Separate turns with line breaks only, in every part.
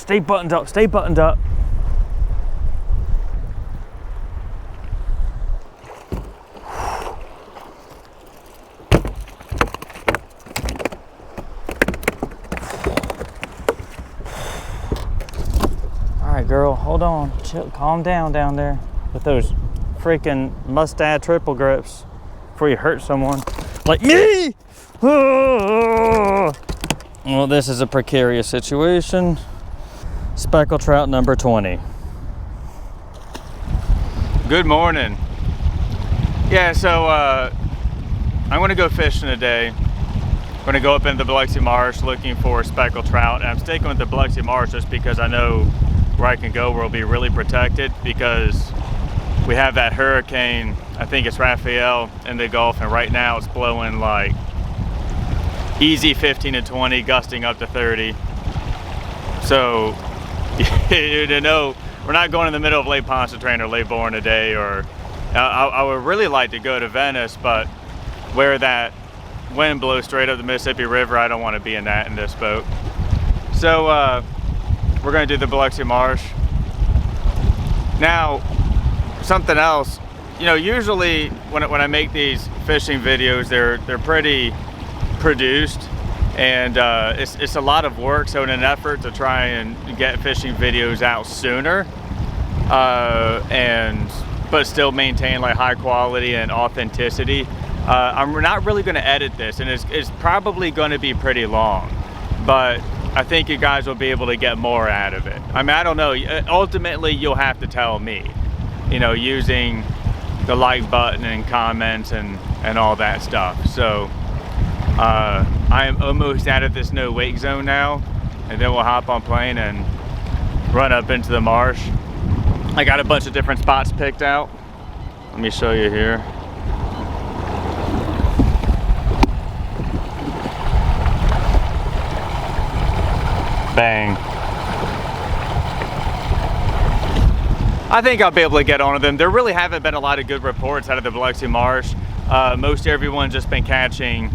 Stay buttoned up, stay buttoned up. All right, girl, hold on, chill, calm down there with those freaking Mustad triple grips before you hurt someone like me. Well, this is a precarious situation. Speckled trout number 20. Good morning. Yeah, so I'm gonna go fishing today. I'm gonna go up into the Biloxi Marsh looking for speckled trout. And I'm sticking with the Biloxi Marsh just because I know where I can go where it'll be really protected, because we have that hurricane, I think it's Raphael, in the Gulf, and right now it's blowing like easy 15 to 20, gusting up to 30. So, you know, we're not going in the middle of Lake Pontchartrain or Lake Borgne today, or I would really like to go to Venice, but where that wind blows straight up the Mississippi River, I don't want to be in this boat. So we're going to do the Biloxi Marsh. Now, something else, you know, usually when I make these fishing videos, they're pretty produced, and it's a lot of work. So in an effort to try and get fishing videos out sooner, but still maintain like high quality and authenticity, I'm not really going to edit this, and it's probably going to be pretty long, but I think you guys will be able to get more out of it. I mean, I don't know, ultimately you'll have to tell me, you know, using the like button and comments and all that stuff. So I am almost out of this no wake zone now, and then we'll hop on plane and run up into the marsh. I got a bunch of different spots picked out. Let me show you here. Bang. I think I'll be able to get onto them. There really haven't been a lot of good reports out of the Biloxi Marsh. Most everyone's just been catching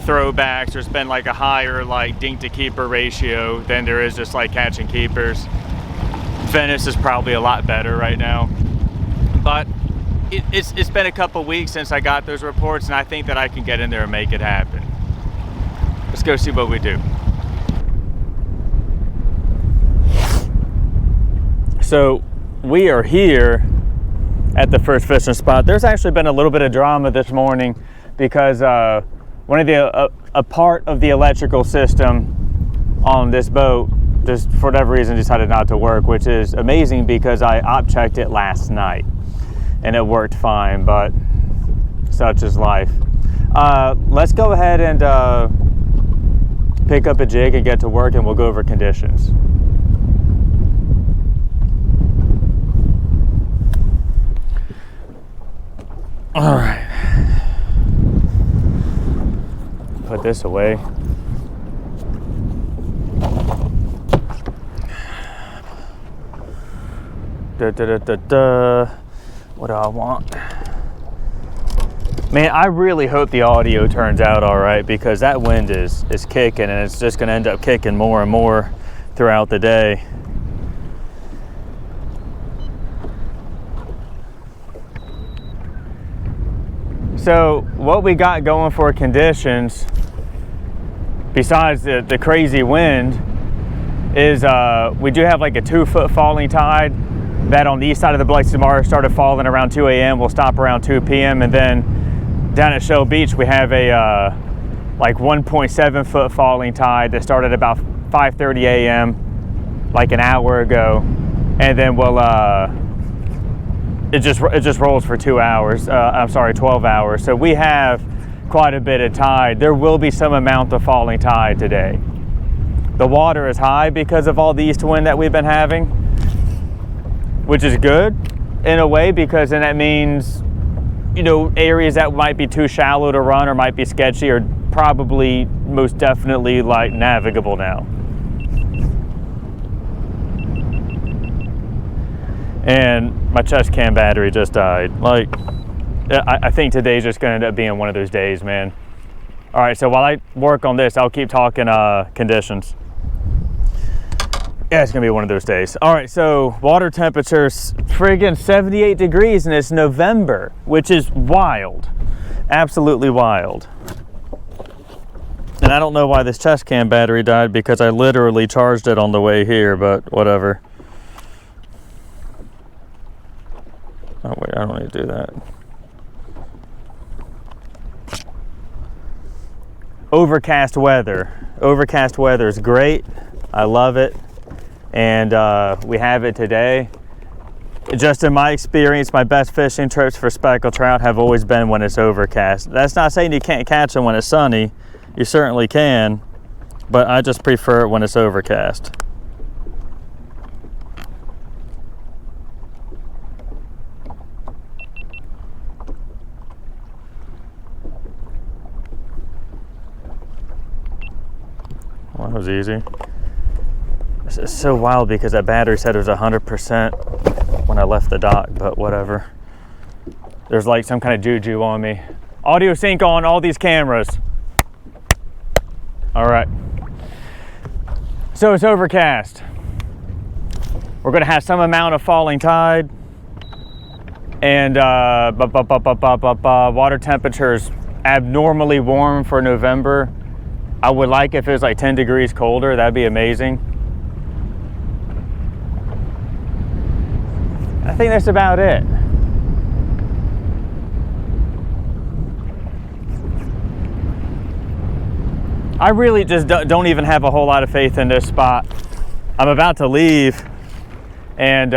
throwbacks. There's been like a higher like dink to keeper ratio than there is just like catching keepers. Venice is probably a lot better right now, but it's been a couple weeks since I got those reports, and I think that I can get in there and make it happen. Let's go see what we do. So we are here at the first fishing spot. There's actually been a little bit of drama this morning because one of the a part of the electrical system on this boat just for whatever reason decided not to work, which is amazing because I op checked it last night and it worked fine, but such is life. Let's go ahead and pick up a jig and get to work, and we'll go over conditions. All right, put this away. What do I want? Man, I really hope the audio turns out all right, because that wind is kicking, and it's just going to end up kicking more and more throughout the day. So what we got going for conditions, besides the crazy wind, is we do have like a 2-foot falling tide that on the east side of the Biloxi Marsh started falling around 2 a.m. We'll stop around 2 p.m. And then down at Shell Beach, we have a like 1.7 foot falling tide that started about 5:30 a.m. like an hour ago, and then we'll it just rolls for 2 hours. I'm sorry, 12 hours. So we have quite a bit of tide. There will be some amount of falling tide today. The water is high because of all the east wind that we've been having, which is good in a way, because then that means, you know, areas that might be too shallow to run or might be sketchy are probably most definitely like navigable now. And my chest cam battery just died. Like, I think today's just gonna end up being one of those days, man. All right, so while I work on this, I'll keep talking conditions. Yeah, it's gonna be one of those days. All right, so water temperature's friggin' 78 degrees and it's November, which is wild. Absolutely wild. And I don't know why this chest cam battery died, because I literally charged it on the way here, but whatever. Oh wait, I don't need to do that. Overcast weather. Overcast weather is great. I love it. And we have it today. Just in my experience, my best fishing trips for speckled trout have always been when it's overcast. That's not saying you can't catch them when it's sunny. You certainly can, but I just prefer it when it's overcast. Well, that was easy. It's so wild because that battery said it was 100% when I left the dock, but whatever. There's like some kind of juju on me. Audio sync on all these cameras. All right. So it's overcast. We're gonna have some amount of falling tide, and water temperatures abnormally warm for November. I would like if it was like 10 degrees colder. That'd be amazing. I think that's about it. I really just don't even have a whole lot of faith in this spot. I'm about to leave, and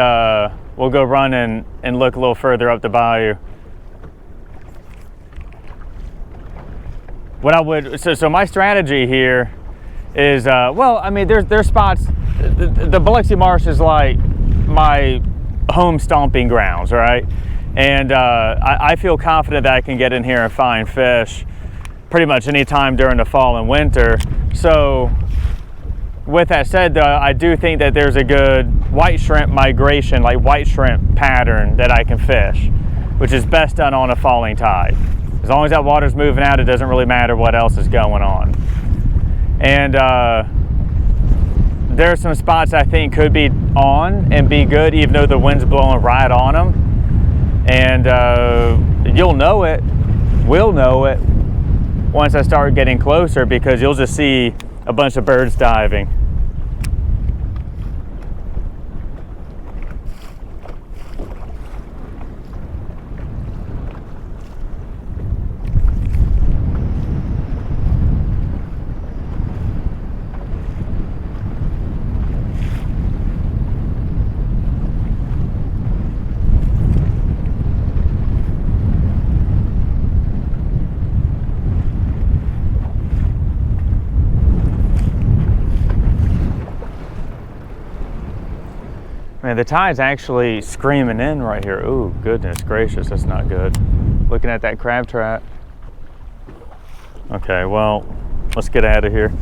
we'll go run and look a little further up the bayou. What I would, so my strategy here is, well, I mean, there's spots, the Biloxi Marsh is like my home stomping grounds, right? And I feel confident that I can get in here and find fish pretty much any time during the fall and winter. So with that said, I do think that there's a good white shrimp migration, like white shrimp pattern that I can fish, which is best done on a falling tide. As long as that water's moving out, it doesn't really matter what else is going on. And there's some spots I think could be on and be good, even though the wind's blowing right on them. And you'll know it, we'll know it, once I start getting closer, because you'll just see a bunch of birds diving. Man, the tide's actually screaming in right here. Ooh, goodness gracious, that's not good. Looking at that crab trap. Okay, well, let's get out of here.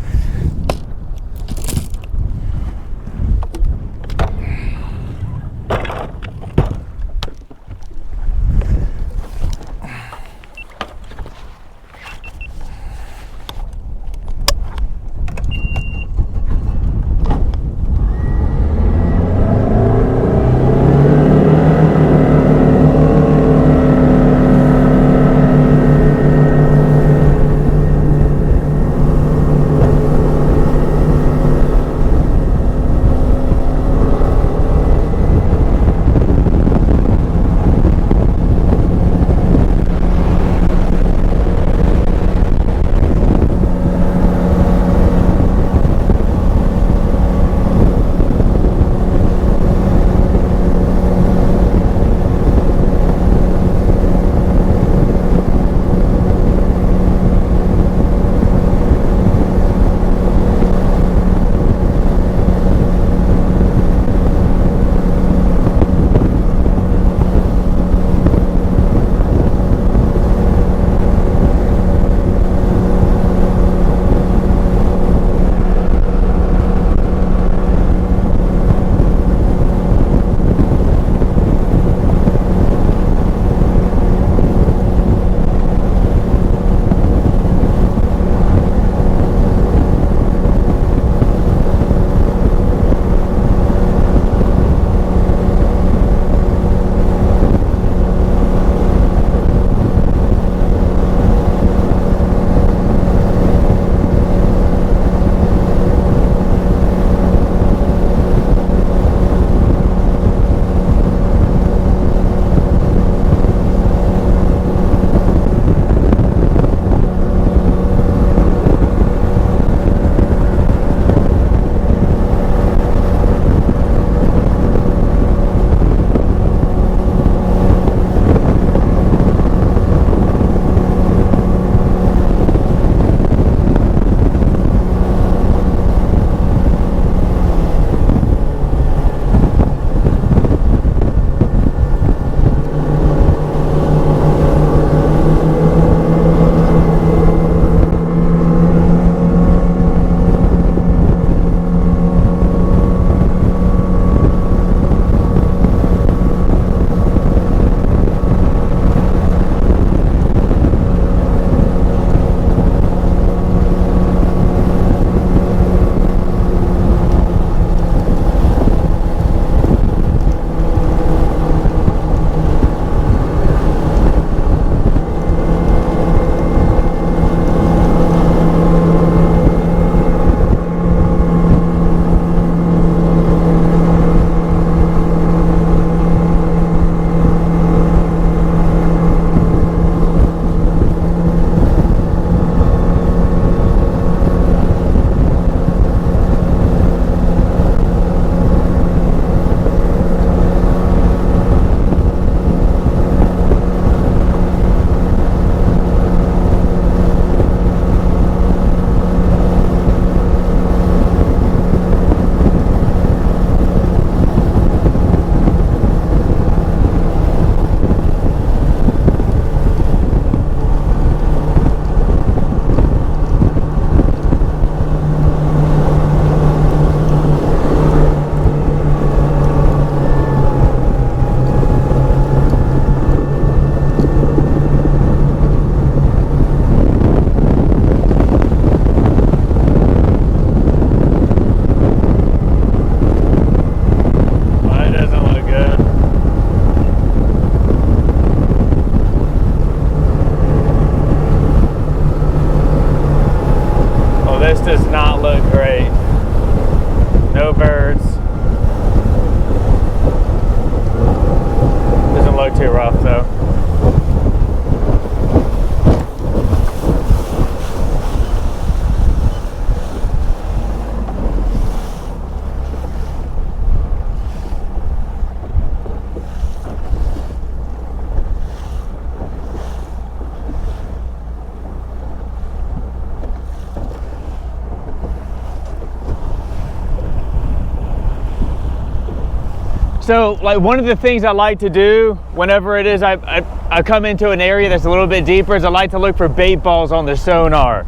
So like one of the things I like to do whenever it is I come into an area that's a little bit deeper is I like to look for bait balls on the sonar.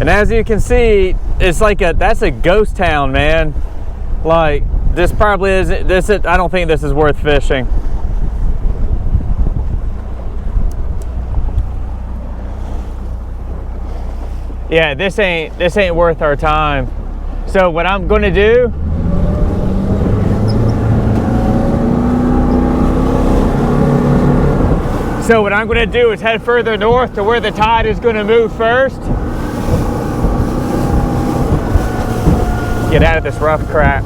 And as you can see, it's like that's a ghost town, man. Like this probably isn't I don't think this is worth fishing. Yeah, this ain't worth our time. So what I'm gonna do, is head further north to where the tide is gonna move first. Get out of this rough crap.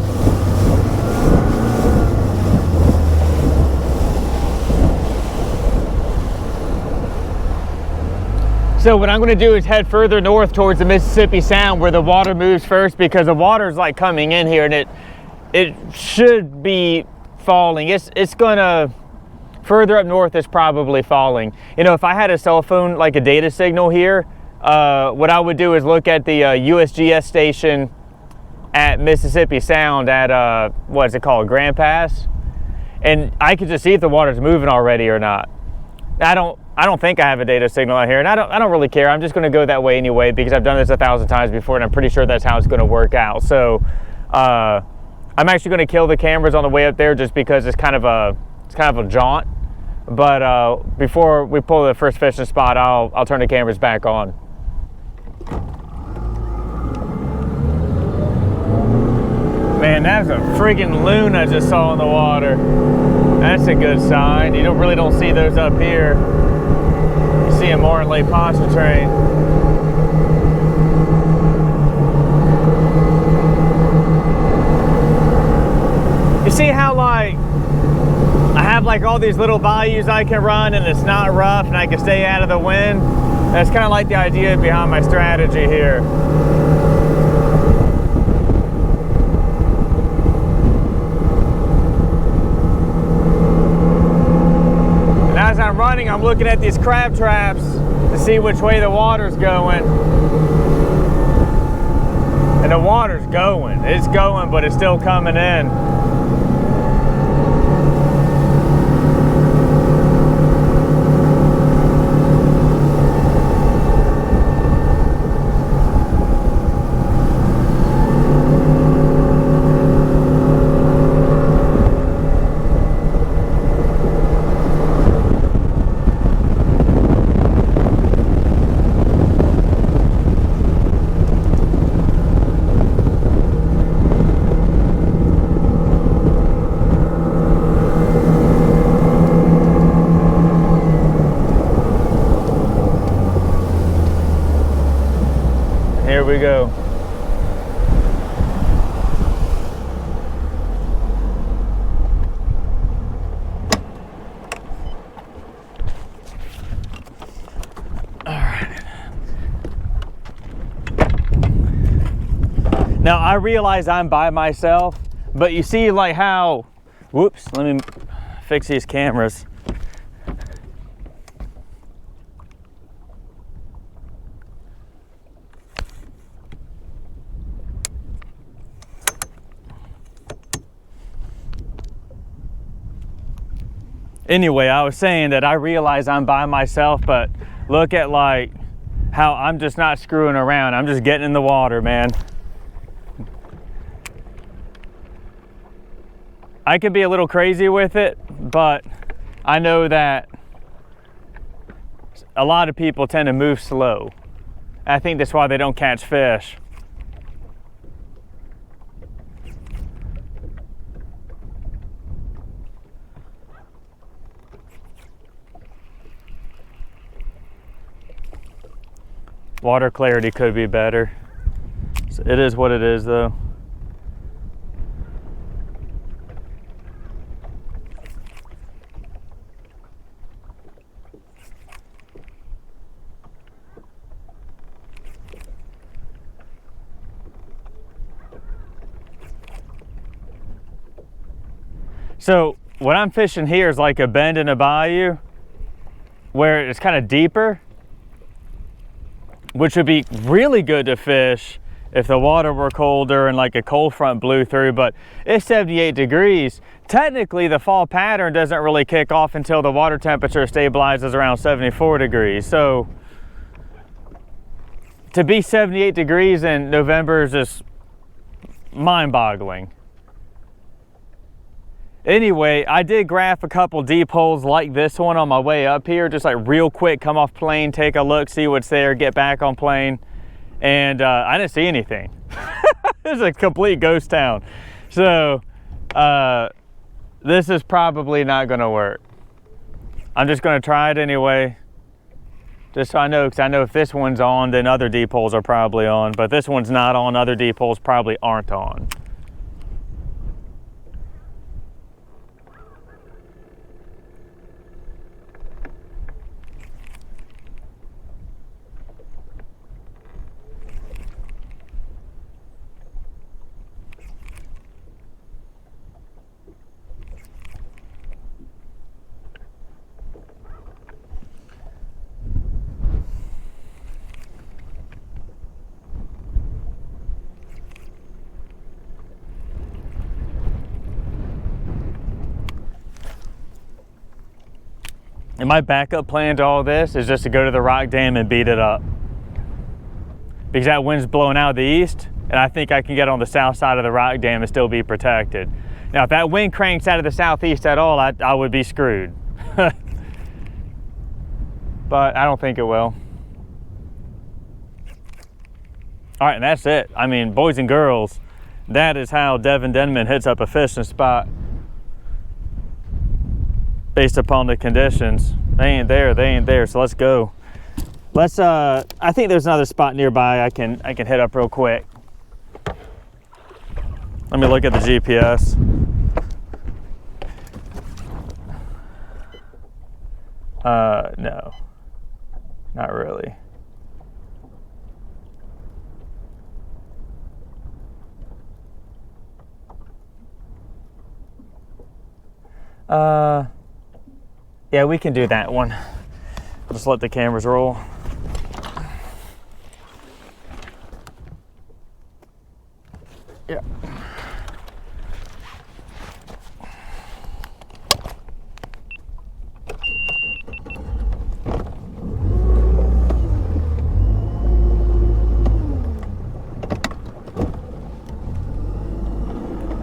So what I'm going to do is head further north towards the Mississippi Sound where the water moves first, because the water's like coming in here and it should be falling. It's gonna, further up north it's probably falling. You know, if I had a cell phone, like a data signal here, what I would do is look at the USGS station at Mississippi Sound at what is it called, Grand Pass, and I could just see if the water's moving already or not. I don't think I have a data signal out here, and I don't really care. I'm just going to go that way anyway because I've done this 1,000 times before, and I'm pretty sure that's how it's going to work out. So I'm actually going to kill the cameras on the way up there just because it's kind of a jaunt. But before we pull the first fishing spot, I'll turn the cameras back on. Man, that's a freaking loon I just saw in the water. That's a good sign. You really don't see those up here. You see them more in Lake Pontchartrain. You see how like I have like all these little bayous I can run and it's not rough and I can stay out of the wind? That's kind of like the idea behind my strategy here. As I'm running, I'm looking at these crab traps to see which way the water's going. And the water's going. It's going, but it's still coming in. Here we go. All right. Now I realize I'm by myself, but you see like how, whoops, let me fix these cameras. Anyway, I was saying that I realize I'm by myself, but look at like how I'm just not screwing around. I'm just getting in the water, man. I could be a little crazy with it, but I know that a lot of people tend to move slow. I think that's why they don't catch fish. Water clarity could be better. So it is what it is though. So what I'm fishing here is like a bend in a bayou where it's kind of deeper. which would be really good to fish if the water were colder and like a cold front blew through, but it's 78 degrees. Technically, the fall pattern doesn't really kick off until the water temperature stabilizes around 74 degrees. So to be 78 degrees in November is just mind-boggling. Anyway, I did graph a couple deep holes like this one on my way up here, just like real quick, come off plane, take a look, see what's there, get back on plane, and I didn't see anything. It's a complete ghost town. So this is probably not gonna work. I'm just gonna try it anyway, just so I know, because I know if this one's on, then other deep holes are probably on, but this one's not on, other deep holes probably aren't on. And my backup plan to all this is just to go to the rock dam and beat it up, because that wind's blowing out of the east, and I think I can get on the south side of the rock dam and still be protected. Now, if that wind cranks out of the southeast at all, I would be screwed. But I don't think it will. All right, and that's it. I mean, boys and girls, that is how Devin Denman hits up a fishing spot. Based upon the conditions. They ain't there, so let's go. Let's I think there's another spot nearby I can hit up real quick. Let me look at the GPS. No, not really. Yeah, we can do that one. Just let the cameras roll. Yeah.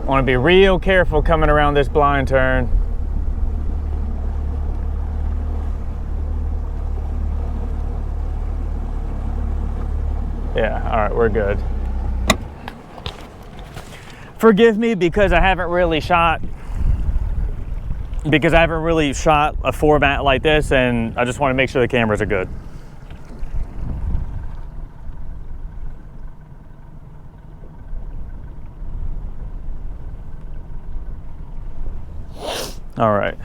I want to be real careful coming around this blind turn. Yeah, all right, we're good. Forgive me because I haven't really shot a format like this, and I just want to make sure the cameras are good. All right.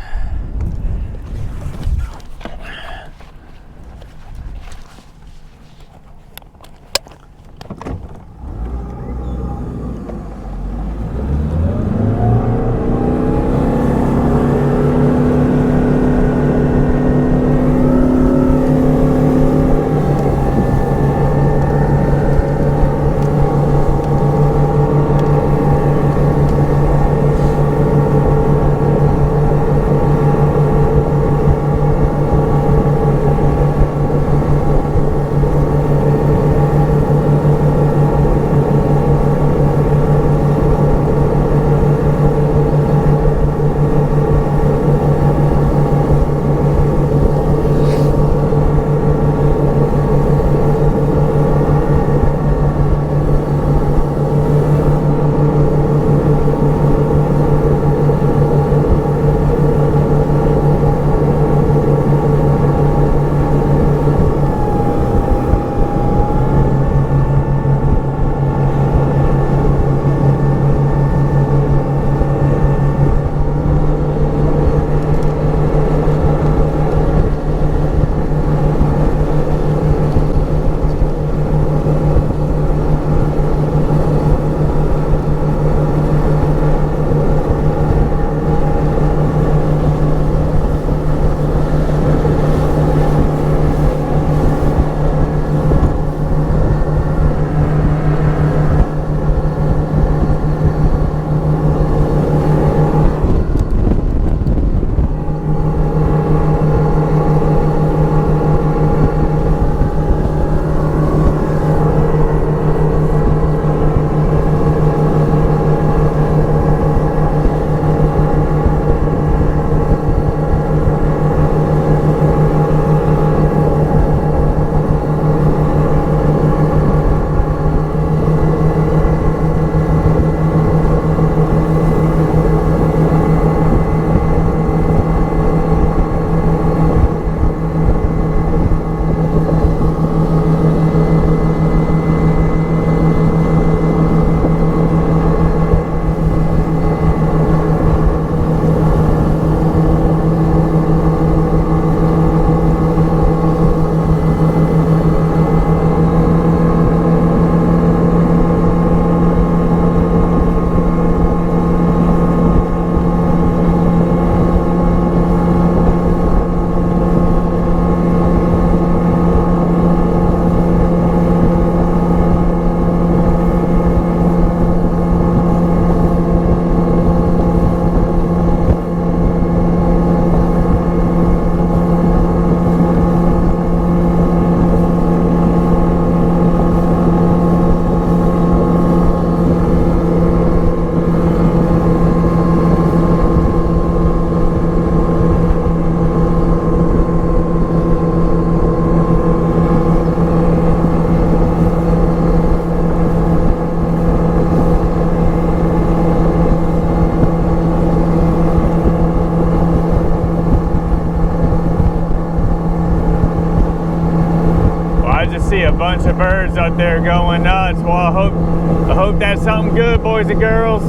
up there going nuts. Well, I hope that's something good, boys and girls.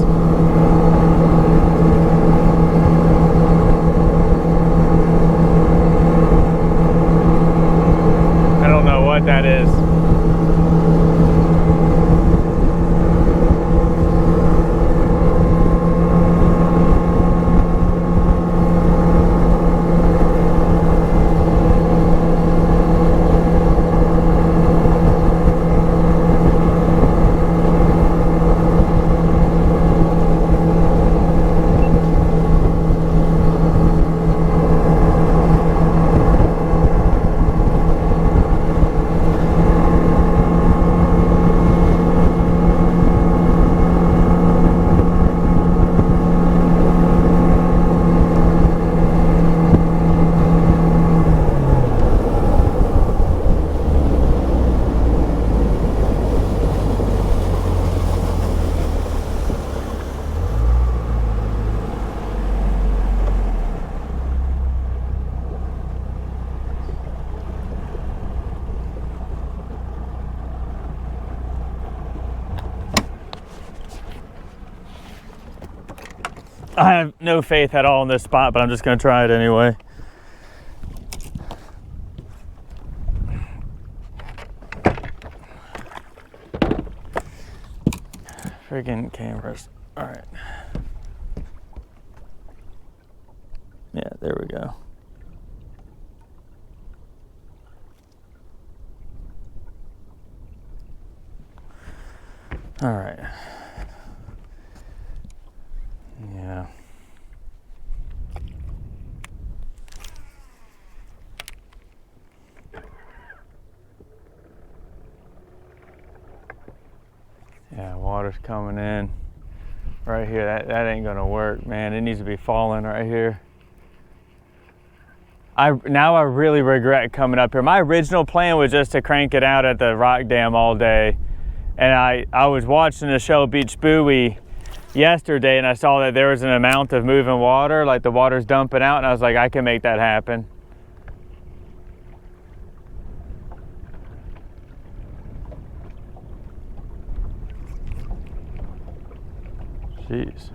I don't know what that is. I have no faith at all in this spot, but I'm just gonna try it anyway. Friggin' cameras. All right. Yeah, there we go. All right. Yeah. Yeah, water's coming in right here. That ain't gonna work, man. It needs to be falling right here. Now I really regret coming up here. My original plan was just to crank it out at the rock dam all day. And I was watching the show Beach Buoy yesterday, and I saw that there was an amount of moving water, like the water's dumping out, and I was like, I can make that happen. Jeez.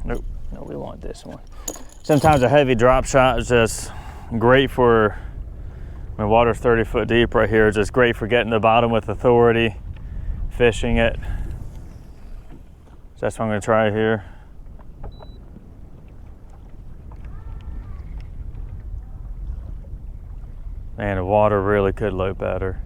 Nope, no, we want this one. Sometimes a heavy drop shot is just great for, when water's 30 foot deep right here, it's just great for getting the bottom with authority, fishing it. So that's what I'm gonna try here. Man, the water really could load better.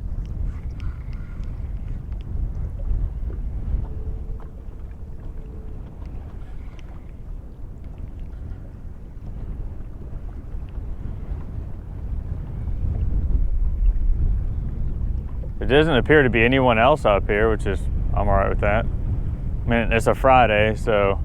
It doesn't appear to be anyone else up here, which is, I'm all right with that. I mean, it's a Friday, so.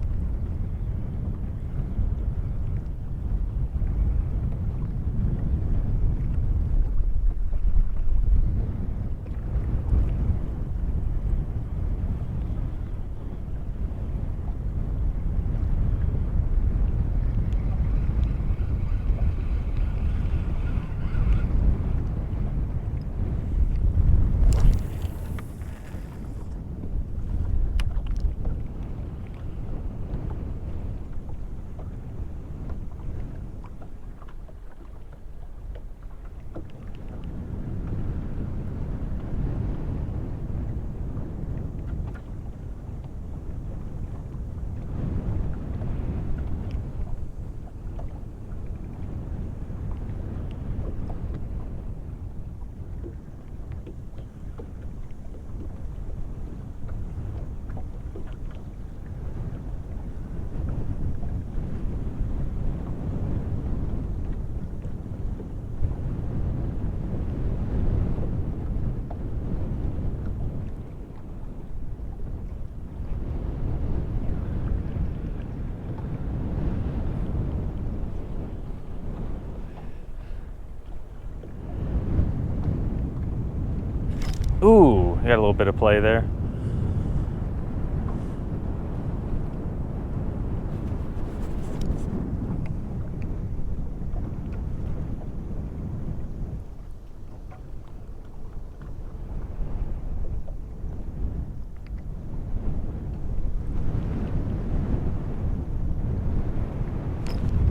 Ooh, got a little bit of play there.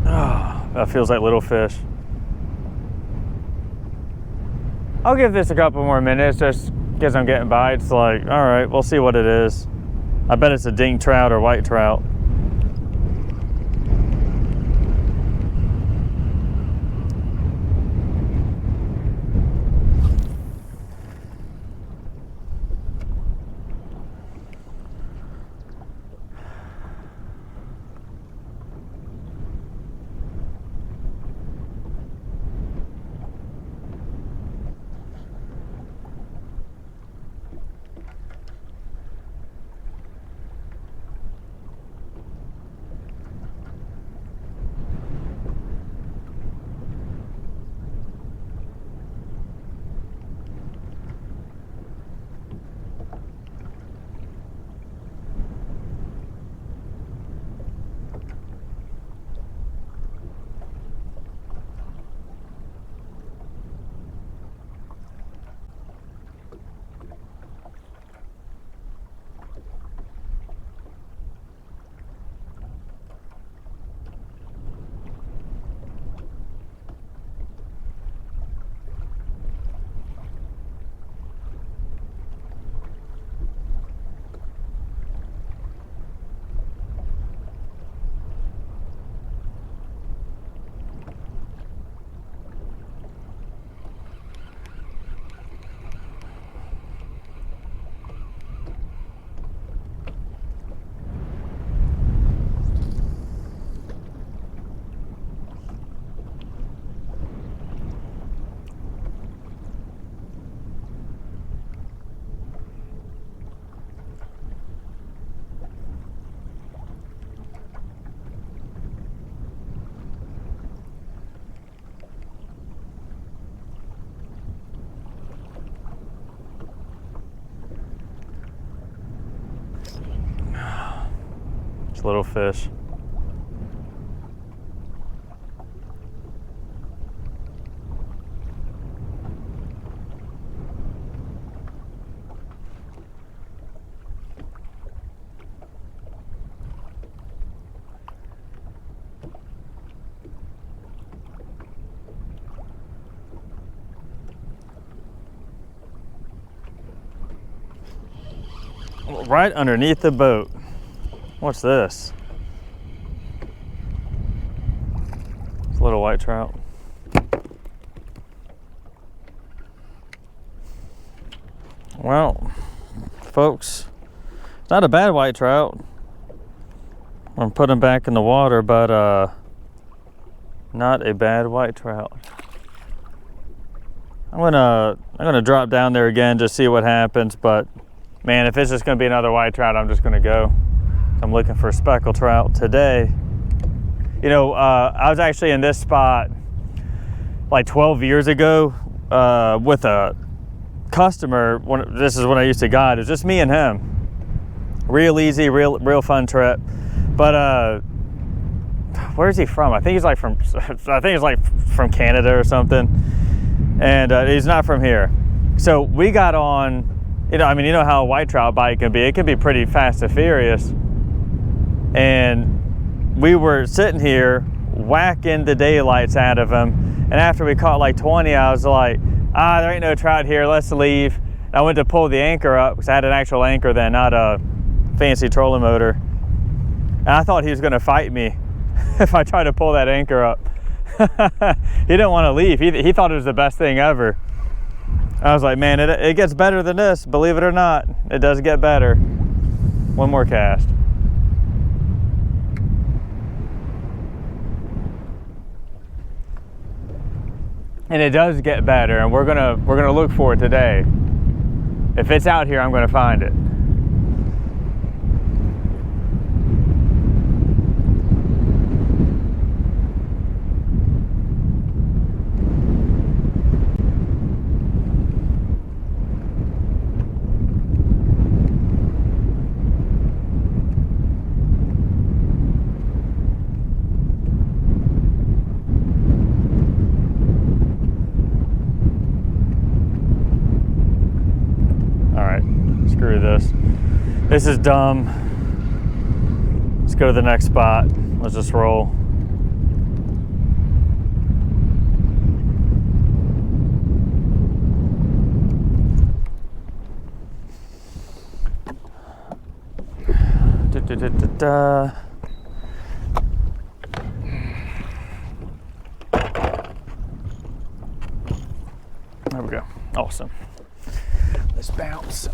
Oh, that feels like little fish. I'll give this a couple more minutes just because I'm getting bites. Like, all right, we'll see what it is. I bet it's a dink trout or white trout. It's a little fish. Right underneath the boat. What's this? It's a little white trout. Well, folks, it's not a bad white trout. I'm putting him back in the water, but not a bad white trout. I'm gonna drop down there again, just see what happens, but man, if it's just gonna be another white trout, I'm just gonna go. I'm looking for a speckled trout today. You know, I was actually in this spot like 12 years ago with a customer. This is when I used to guide. It was just me and him. Real easy, real fun trip. But where's he from? I think he's like from Canada or something. And he's not from here. So we got on. You know, I mean, you know how a white trout bite can be. It can be pretty fast and furious. And we were sitting here whacking the daylights out of him. And after we caught like 20, I was like, there ain't no trout here, let's leave. And I went to pull the anchor up, because I had an actual anchor then, not a fancy trolling motor. And I thought he was gonna fight me if I tried to pull that anchor up. He didn't want to leave. He thought it was the best thing ever. I was like, man, it gets better than this, believe it or not. It does get better. One more cast. And it does get better, and we're gonna look for it today. If it's out here, I'm gonna find it. This is dumb. Let's go to the next spot. Let's just roll. There we go. Awesome. Let's bounce.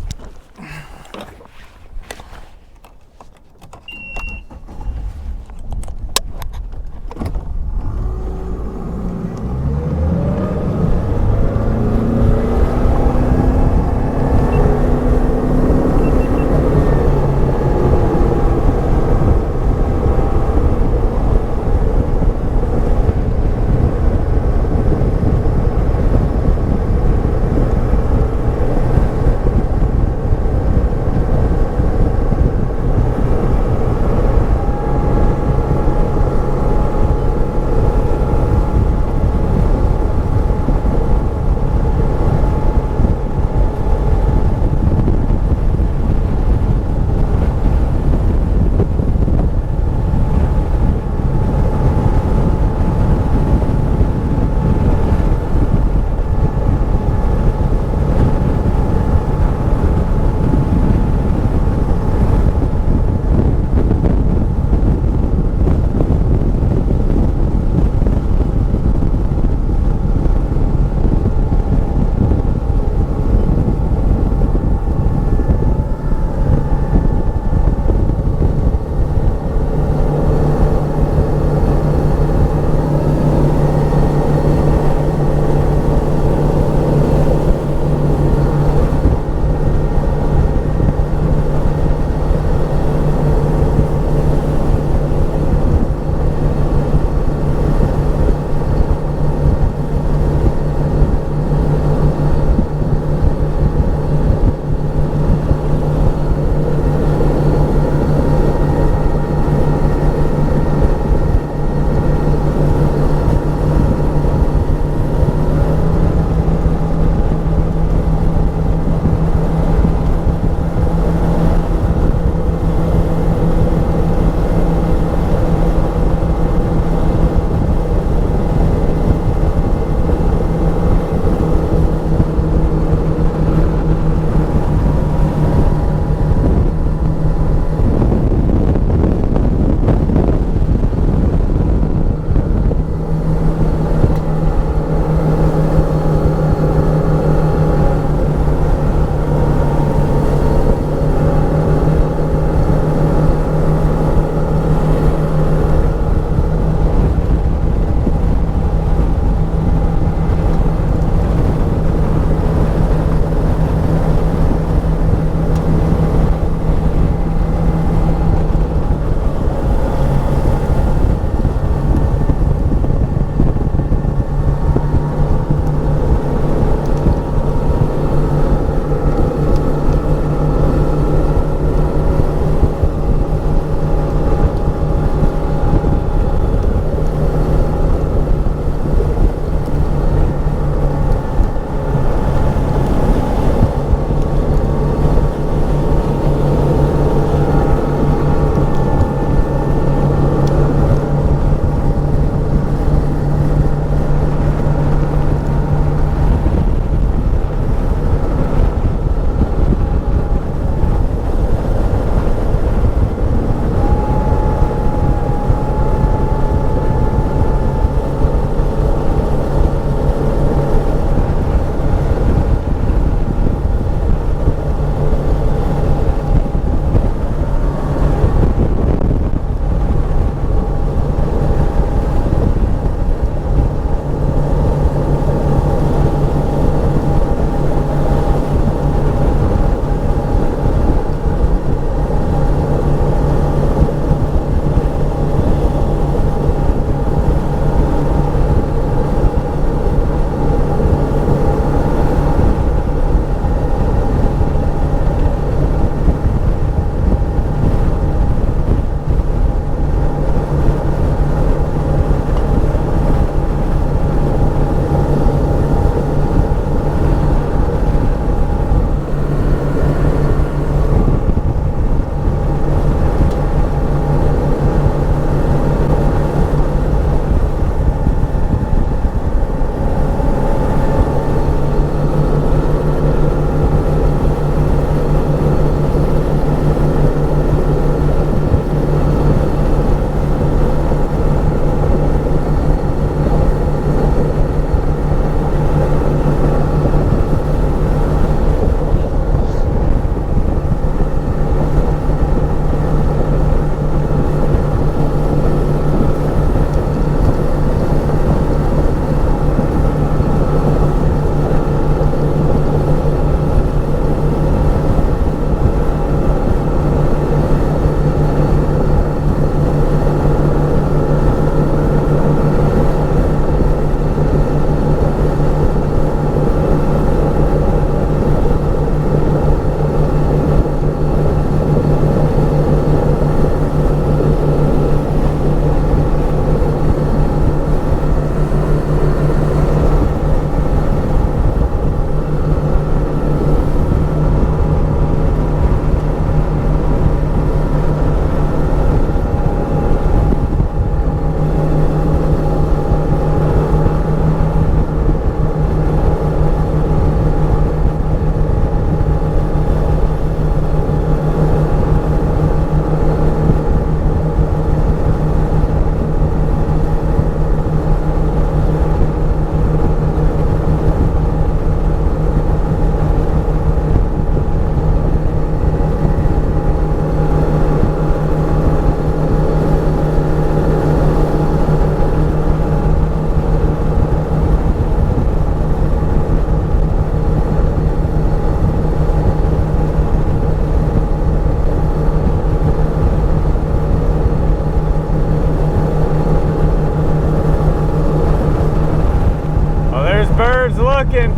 birds looking.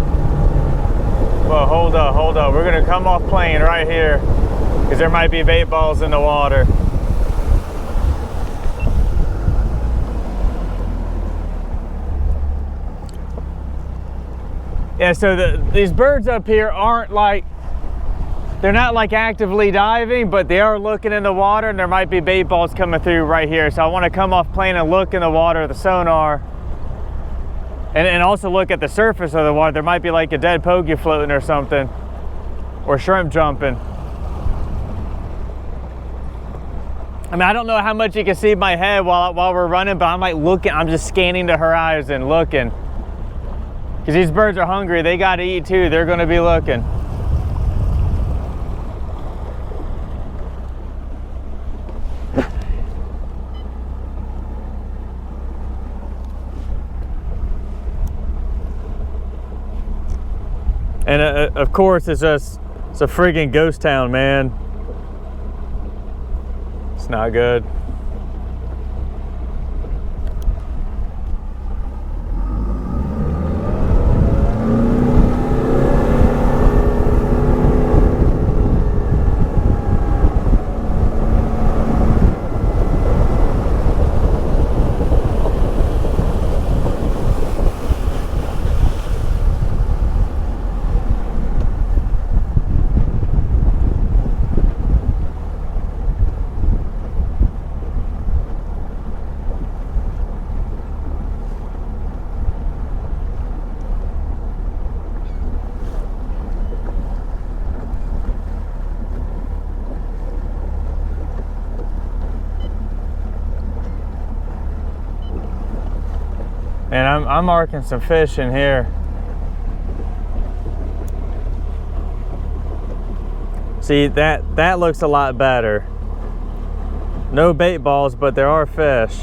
Well, hold up. We're gonna come off plane right here because there might be bait balls in the water. Yeah, so these birds up here aren't like, they're not like actively diving, but they are looking in the water, and there might be bait balls coming through right here. So I want to come off plane and look in the water with the sonar, and also look at the surface of the water. There might be like a dead pokey floating or something, or shrimp jumping. I mean, I don't know how much you can see my head while we're running, but I'm like looking, I'm just scanning the horizon, looking. Because these birds are hungry, they got to eat too. They're going to be looking. And of course, it's a friggin' ghost town, man. It's not good. And I'm marking some fish in here. See, that looks a lot better. No bait balls, but there are fish.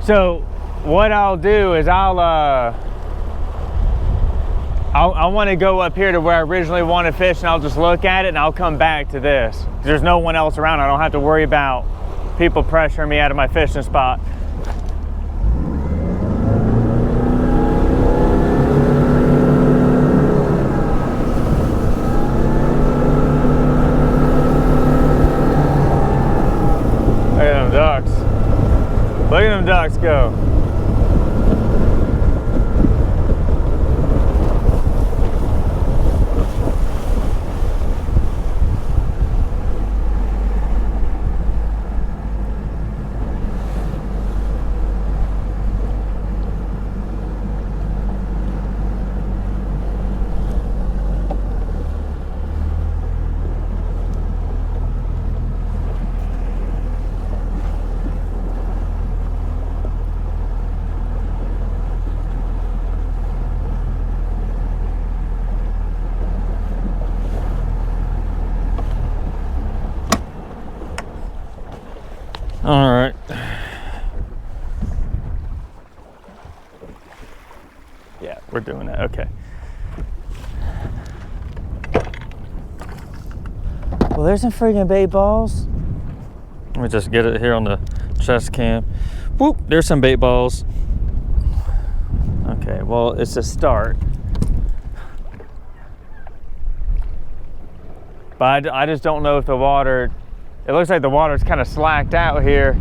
So what I'll do is I want to go up here to where I originally wanted fish, and I'll just look at it, and I'll come back to this. There's no one else around. I don't have to worry about people pressuring me out of my fishing spot. Look at them ducks. Look at them ducks go. All right. Yeah, we're doing that. Okay. Well, there's some freaking bait balls. Let me just get it here on the chest cam. Whoop, there's some bait balls. Okay, well, it's a start. But I just don't know if the water, it looks like the water's kind of slacked out here.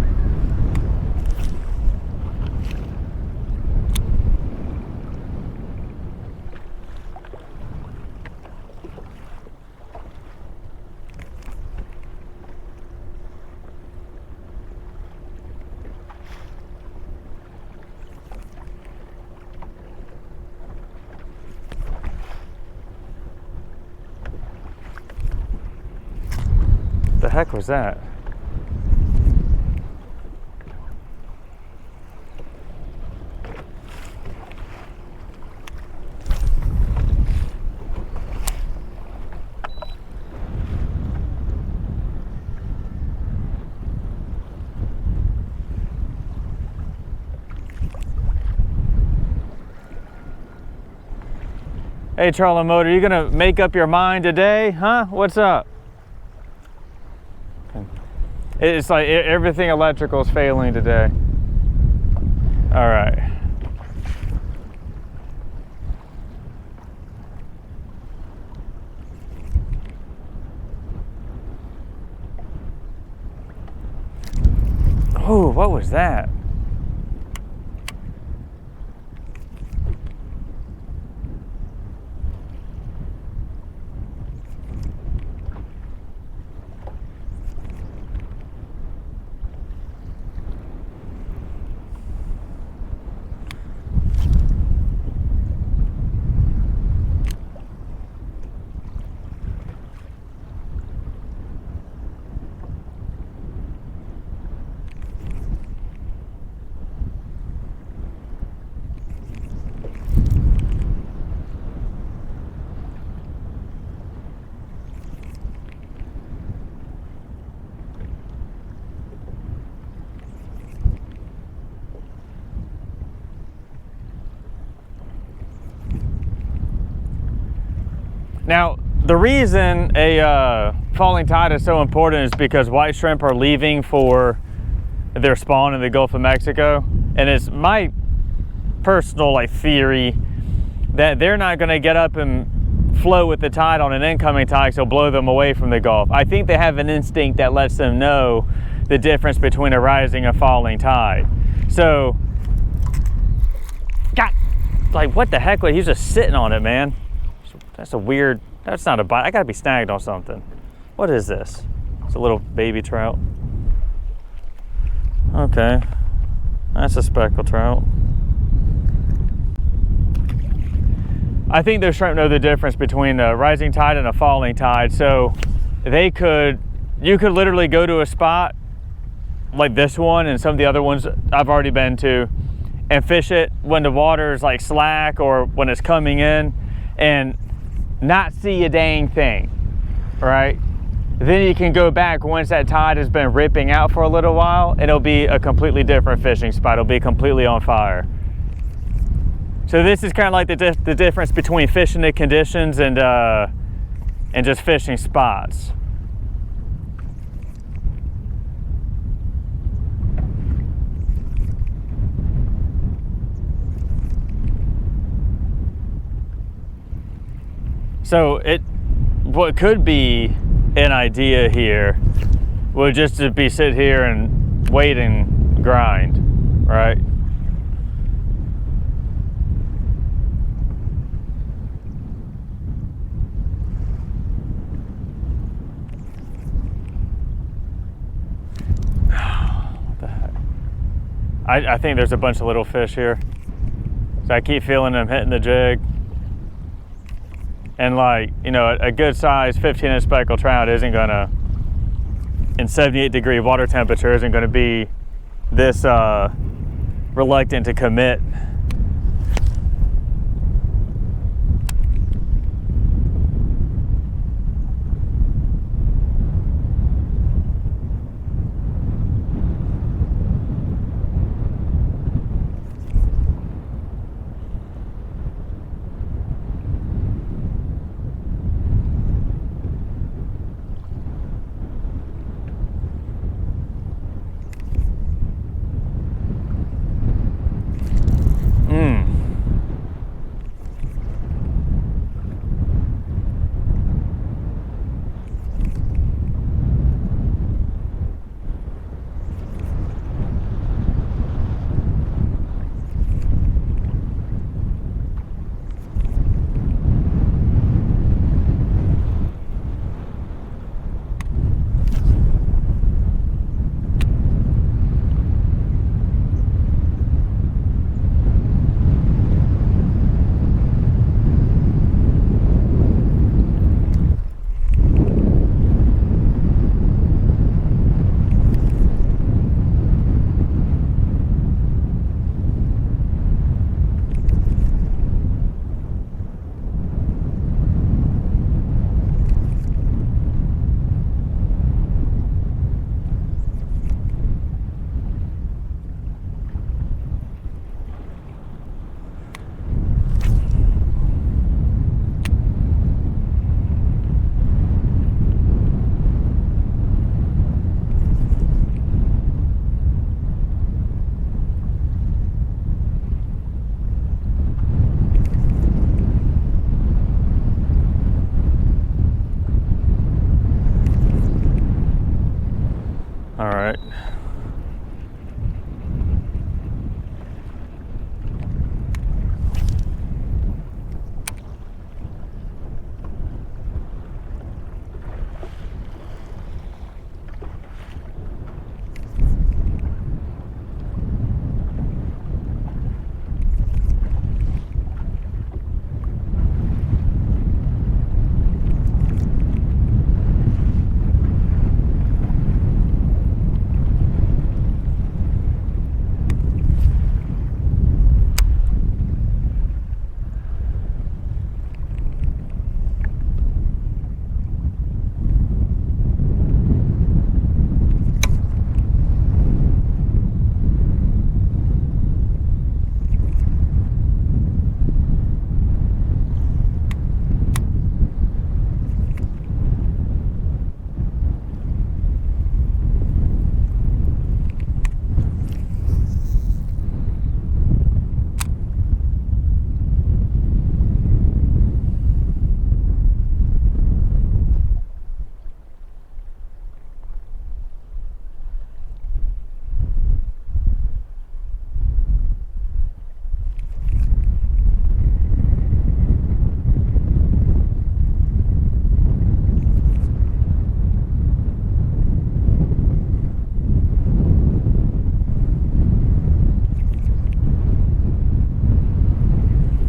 The heck was that? Hey, Charlie Motor, you gonna make up your mind today, huh? What's up? It's like everything electrical is failing today. All right. Oh, what was that? Now, the reason a falling tide is so important is because white shrimp are leaving for their spawn in the Gulf of Mexico. And it's my personal theory that they're not going to get up and flow with the tide on an incoming tide, so blow them away from the Gulf. I think they have an instinct that lets them know the difference between a rising and falling tide. So, God, what the heck? He's just sitting on it, man. That's a weird, that's not a bite. I gotta be snagged on something. What is this? It's a little baby trout. Okay, that's a speckled trout. I think those shrimp know the difference between a rising tide and a falling tide. So you could literally go to a spot like this one and some of the other ones I've already been to and fish it when the water is slack or when it's coming in and not see a dang thing, right? Then you can go back once that tide has been ripping out for a little while and it'll be a completely different fishing spot. It'll be completely on fire. So this is kind of like the difference between fishing the conditions and just fishing spots. So what could be an idea here would just to be sit here and wait and grind, right? What the heck? I think there's a bunch of little fish here. So I keep feeling them hitting the jig. And a good size 15-inch speckled trout isn't gonna, in 78-degree water temperature, isn't gonna be this reluctant to commit.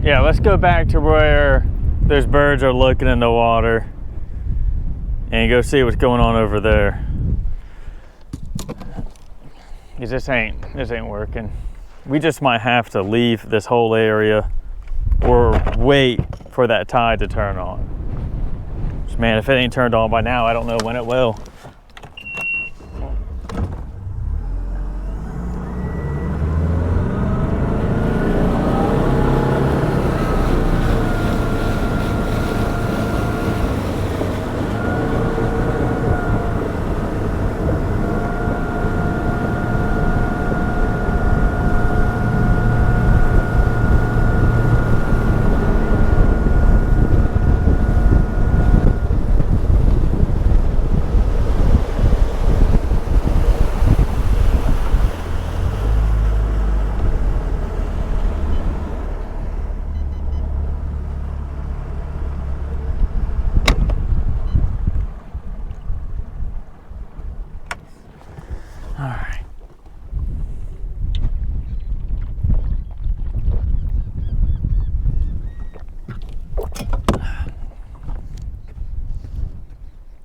Yeah, let's go back to where those birds are looking in the water and go see what's going on over there. Because this ain't working. We just might have to leave this whole area or wait for that tide to turn on. Man, if it ain't turned on by now, I don't know when it will. All right.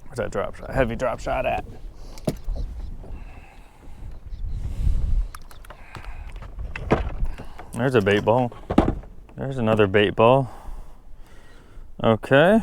Where's that drop shot? Heavy drop shot at? There's a bait ball. There's another bait ball. Okay.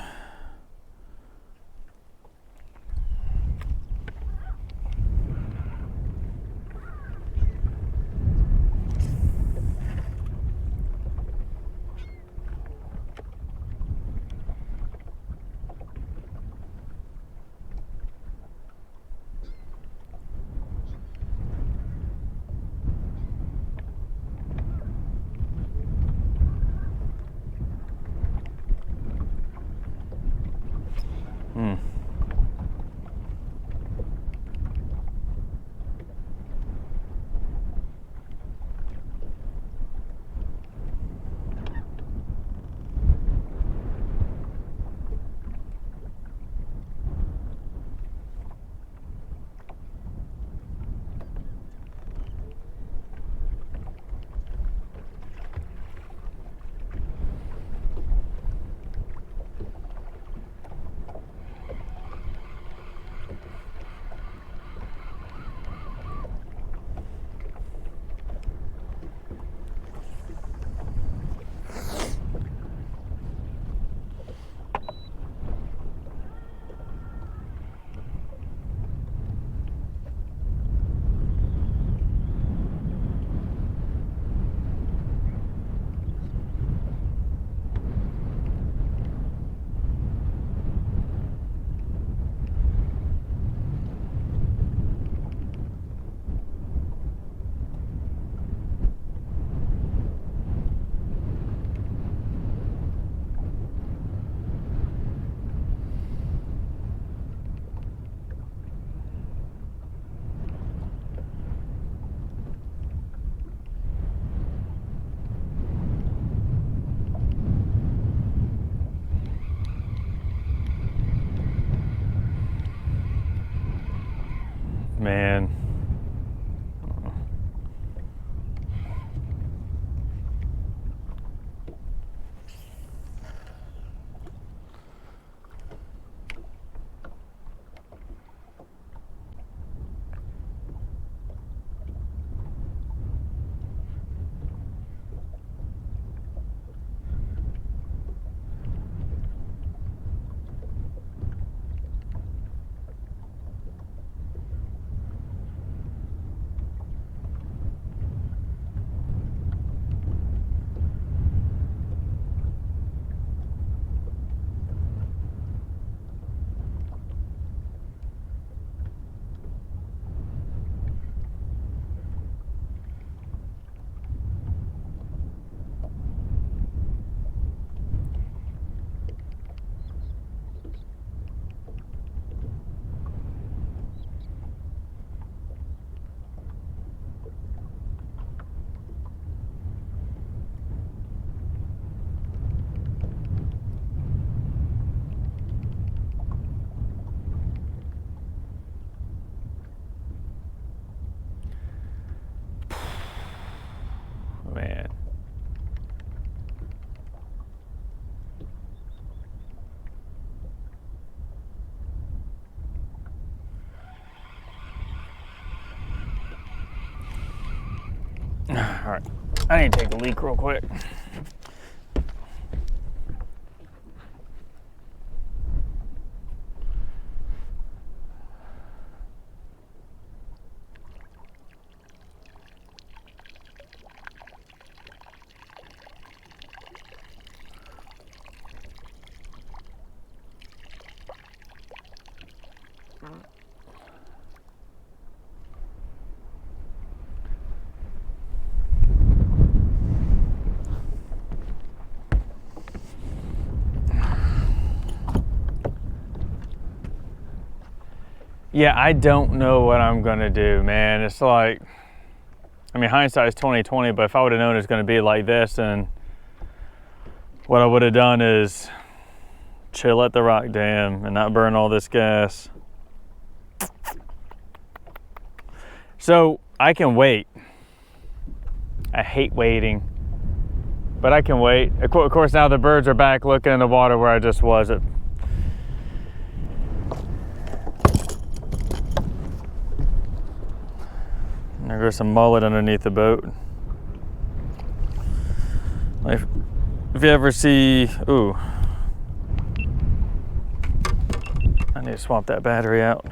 All right, I need to take a leak real quick. Yeah, I don't know what I'm gonna do, man. It's like, I mean, hindsight is 20/20, but if I would have known it's gonna be like this, and what I would have done is chill at the rock dam and not burn all this gas. So I can wait. I hate waiting, but I can wait. Of course, now the birds are back looking in the water where I just was. There goes some mullet underneath the boat. If you ever see, ooh, I need to swap that battery out.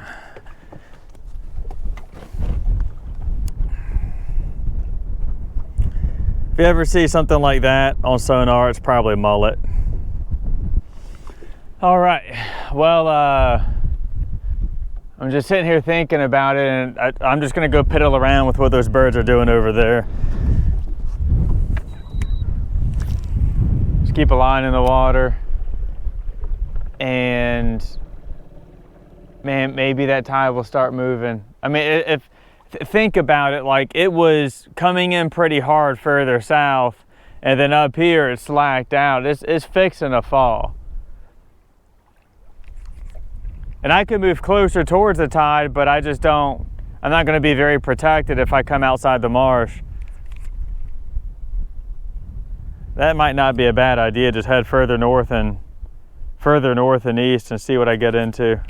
If you ever see something like that on sonar, it's probably mullet. All right, well, I'm just sitting here thinking about it, and I'm just gonna go piddle around with what those birds are doing over there. Just keep a line in the water, and man, maybe that tide will start moving. I mean, think about it, like it was coming in pretty hard further south, and then up here it slacked out. It's fixing to fall. And I could move closer towards the tide, but I just don't, I'm not gonna be very protected if I come outside the marsh. That might not be a bad idea, just head further north and east and see what I get into.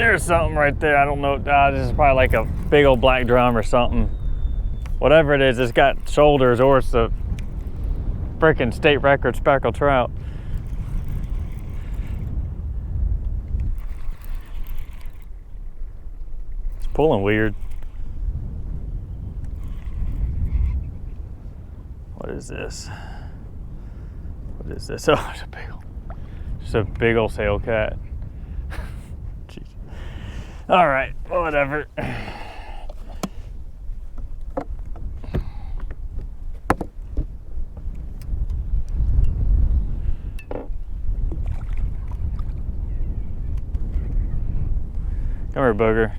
There's something right there. I don't know. This is probably like a big old black drum or something. Whatever it is, it's got shoulders, or it's a freaking state record speckled trout. It's pulling weird. What is this? What is this? Oh, it's a big old, just a big old sail cat. Jeez. All right, whatever. Come here, booger.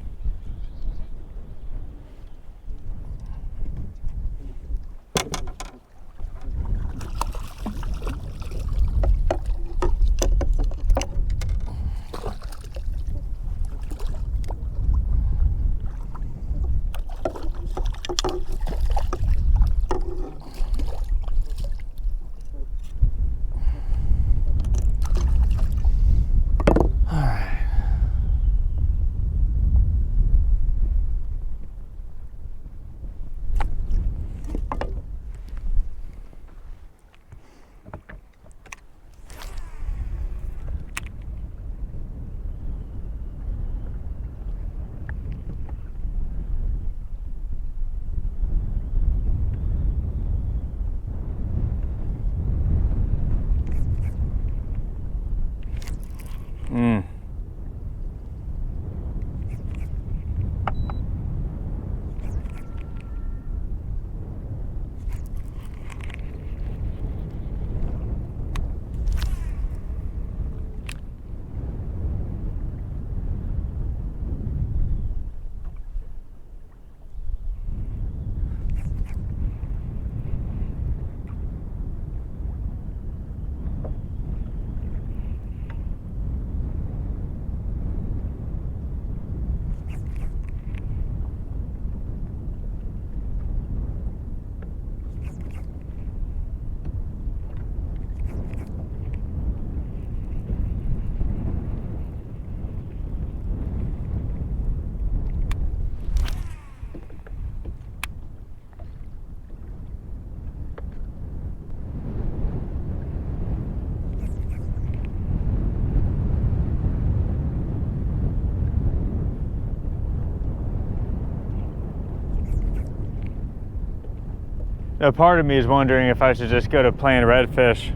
Now, part of me is wondering if I should just go to playing redfish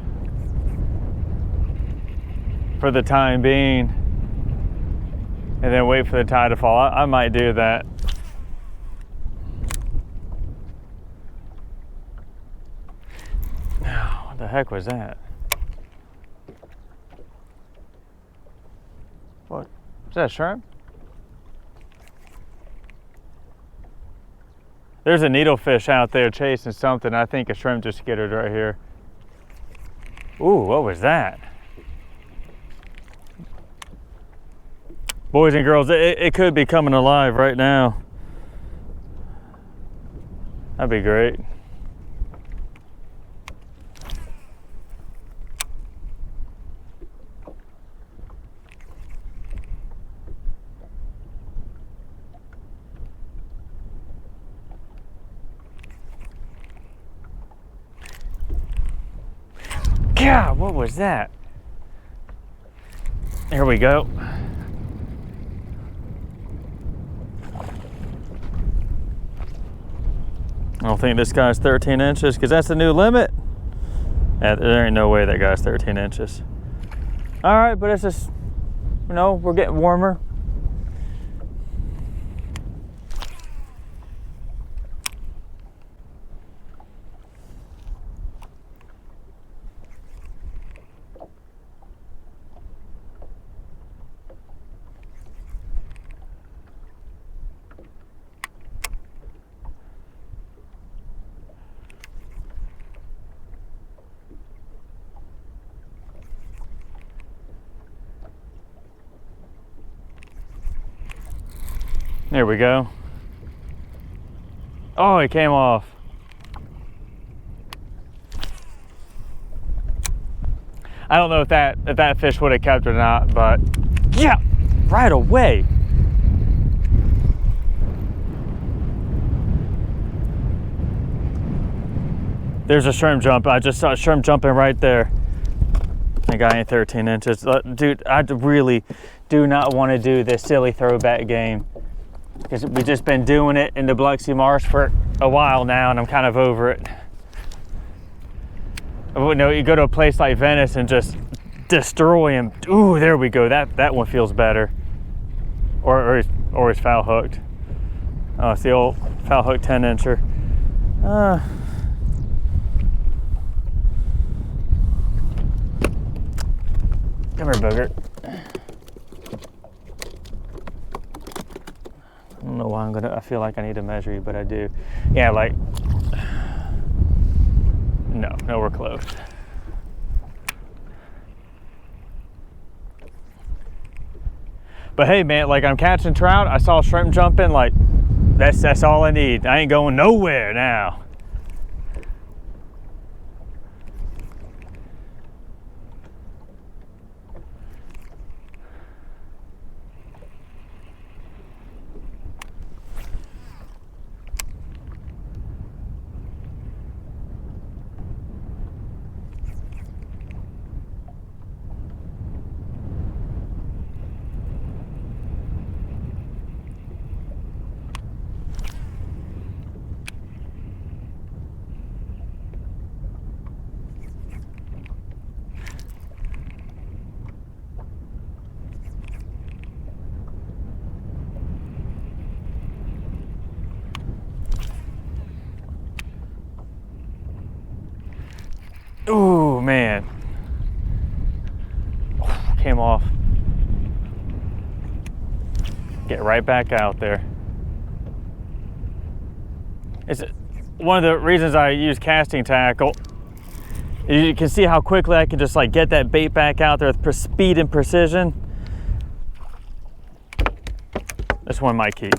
for the time being and then wait for the tide to fall. I might do that. What the heck was that? What? Is that a shrimp? There's a needlefish out there chasing something. I think a shrimp just skittered right here. Ooh, what was that? Boys and girls, it could be coming alive right now. That'd be great. God, what was that? Here we go. I don't think this guy's 13 inches because that's the new limit. Yeah, there ain't no way that guy's 13 inches. All right, but it's just, you know, we're getting warmer. There we go. Oh, it came off. I don't know if that fish would have kept or not, but yeah, right away. There's a shrimp jump. I just saw a shrimp jumping right there. That guy ain't 13 inches. Dude, I really do not want to do this silly throwback game, because we've just been doing it in the Biloxi Marsh for a while now, and I'm kind of over it. You know, you go to a place like Venice and just destroy him. Ooh, there we go. That one feels better. Or he's foul hooked. Oh, it's the old foul hook 10-incher. Come here, booger. I don't know why I feel like I need to measure you, but I do. Yeah, like, no, nowhere close. But hey, man, like, I'm catching trout. I saw shrimp jumping. Like, that's all I need. I ain't going nowhere now. Ooh, man. Came off. Get right back out there. It's one of the reasons I use casting tackle. You can see how quickly I can just like get that bait back out there with speed and precision. This one might keep.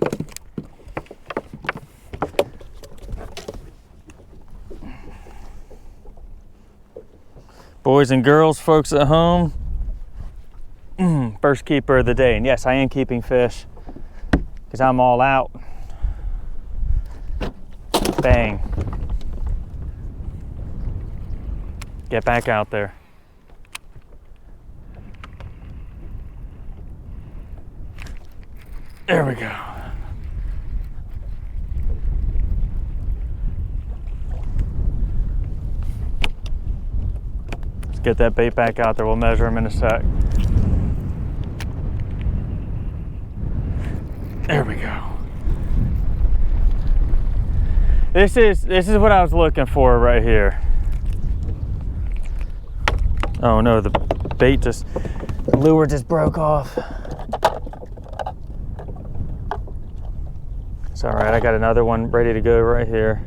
Boys and girls, folks at home, first keeper of the day. And yes, I am keeping fish because I'm all out. Bang. Get back out there. There we go. Get that bait back out there. We'll measure him in a sec. There we go. This is what I was looking for right here. Oh no, the lure just broke off. It's all right. I got another one ready to go right here.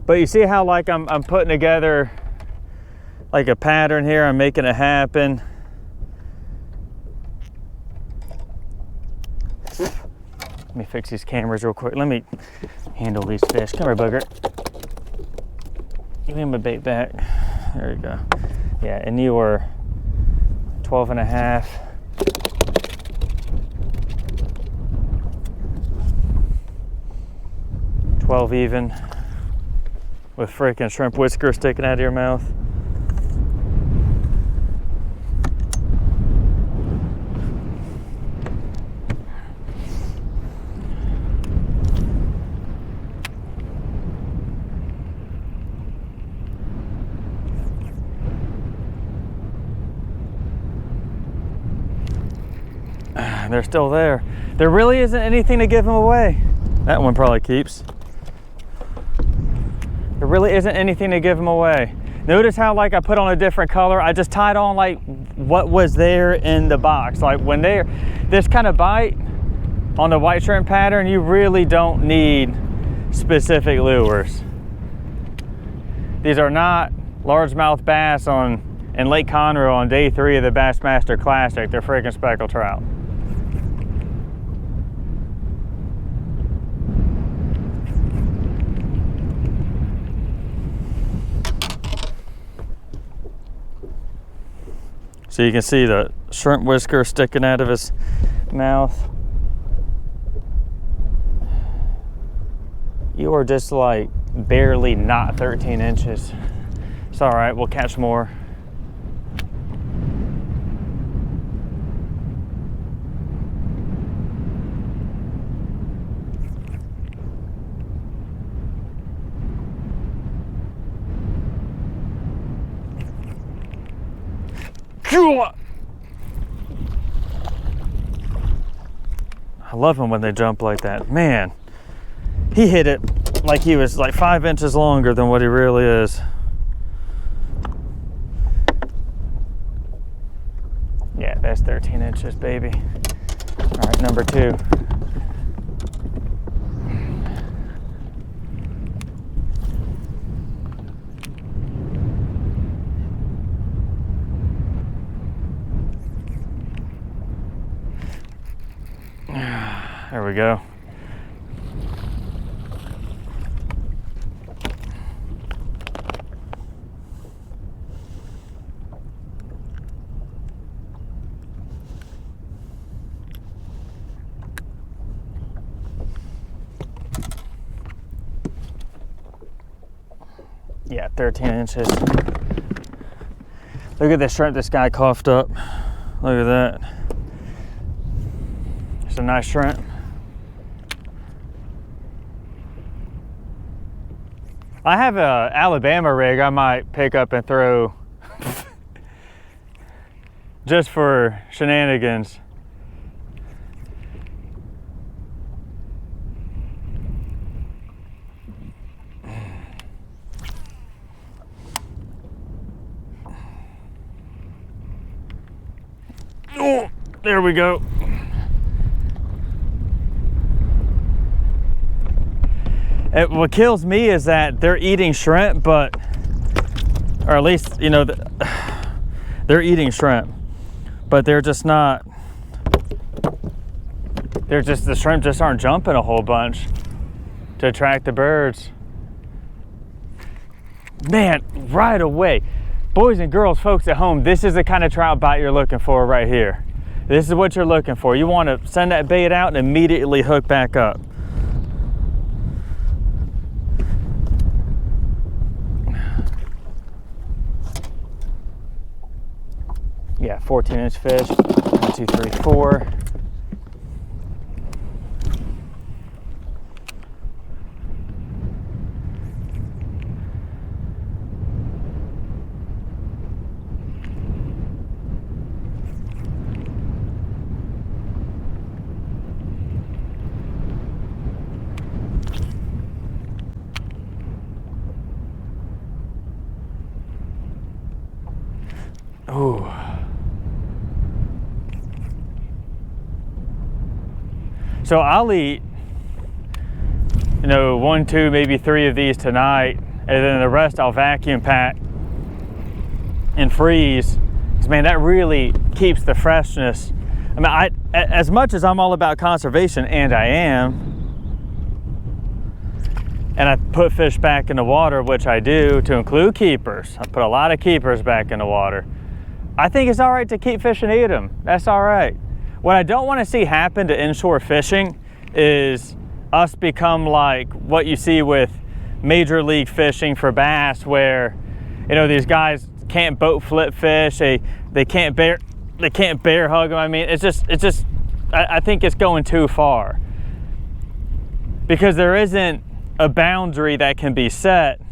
But you see how like I'm putting together like a pattern here. I'm making it happen. Let me fix these cameras real quick. Let me handle these fish. Come here, booger. Give me my bait back. There you go. Yeah, and you were 12 and a half. $12 even. With freaking shrimp whiskers sticking out of your mouth. They're still there. There really isn't anything to give them away. That one probably keeps. There really isn't anything to give them away. Notice how like I put on a different color. I just tied on like what was there in the box. Like when they're this kind of bite on the white shrimp pattern, you really don't need specific lures. These are not largemouth bass in Lake Conroe on day 3 of the Bassmaster Classic. They're freaking speckled trout. So you can see the shrimp whisker sticking out of his mouth. You are just like barely not 13 inches. It's all right, we'll catch more. I love them when they jump like that. Man, he hit it like he was like 5 inches longer than what he really is. Yeah, that's 13 inches, baby. All right, number 2. There we go. Yeah, 13 inches. Look at the shrimp this guy coughed up. Look at that. It's a nice shrimp. I have a Alabama rig I might pick up and throw just for shenanigans. Oh, there we go. What kills me is that they're eating shrimp, but, or at least, you know, they're eating shrimp, but they're just not, the shrimp just aren't jumping a whole bunch to attract the birds. Man, right away. Boys and girls, folks at home, this is the kind of trout bite you're looking for right here. This is what you're looking for. You want to send that bait out and immediately hook back up. Yeah, 14-inch fish. 1, 2, 3, 4. Ooh. So I'll eat, you know, 1, 2, maybe 3 of these tonight, and then the rest I'll vacuum pack and freeze. Because man, that really keeps the freshness. I mean, as much as I'm all about conservation, and I am, and I put fish back in the water, which I do, to include keepers. I put a lot of keepers back in the water. I think it's all right to keep fish and eat them. That's all right. What I don't want to see happen to inshore fishing is us become like what you see with major league fishing for bass, where, you know, these guys can't boat flip fish, they can't bear hug them. I mean, it's just I think it's going too far, because there isn't a boundary that can be set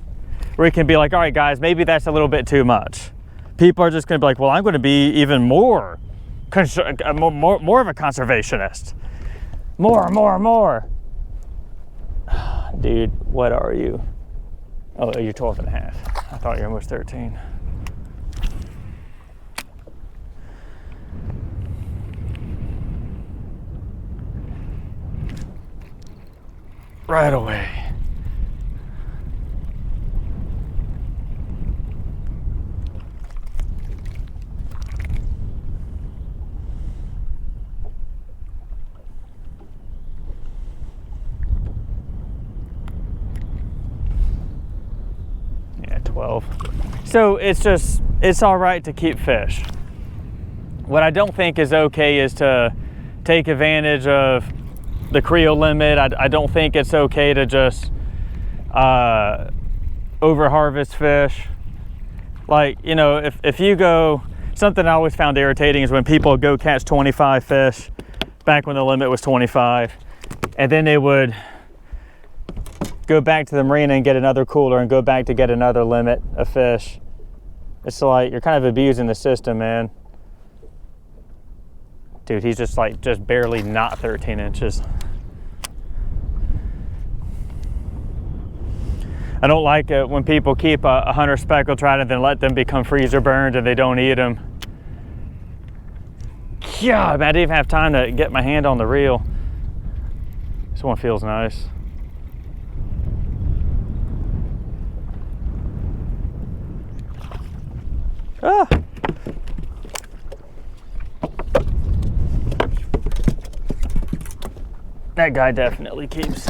where it can be like, all right guys, maybe that's a little bit too much. People are just going to be like, well, I'm going to be even more of a conservationist. More. Dude, what are you? Oh, you're 12 and a half. I thought you were almost 13. Right away. Yeah, 12. So it's all right to keep fish. What I don't think is okay is to take advantage of the creel limit. I don't think it's okay to just over harvest fish. Like, you know, if you go, something I always found irritating is when people go catch 25 fish back when the limit was 25, and then they would go back to the marina and get another cooler and go back to get another limit of fish. It's like you're kind of abusing the system, man. Dude, he's just barely not 13 inches. I don't like it when people keep 100 speckled trout and then let them become freezer burned and they don't eat them. Yeah, I didn't even have time to get my hand on the reel. This one feels nice. Ah. That guy definitely keeps.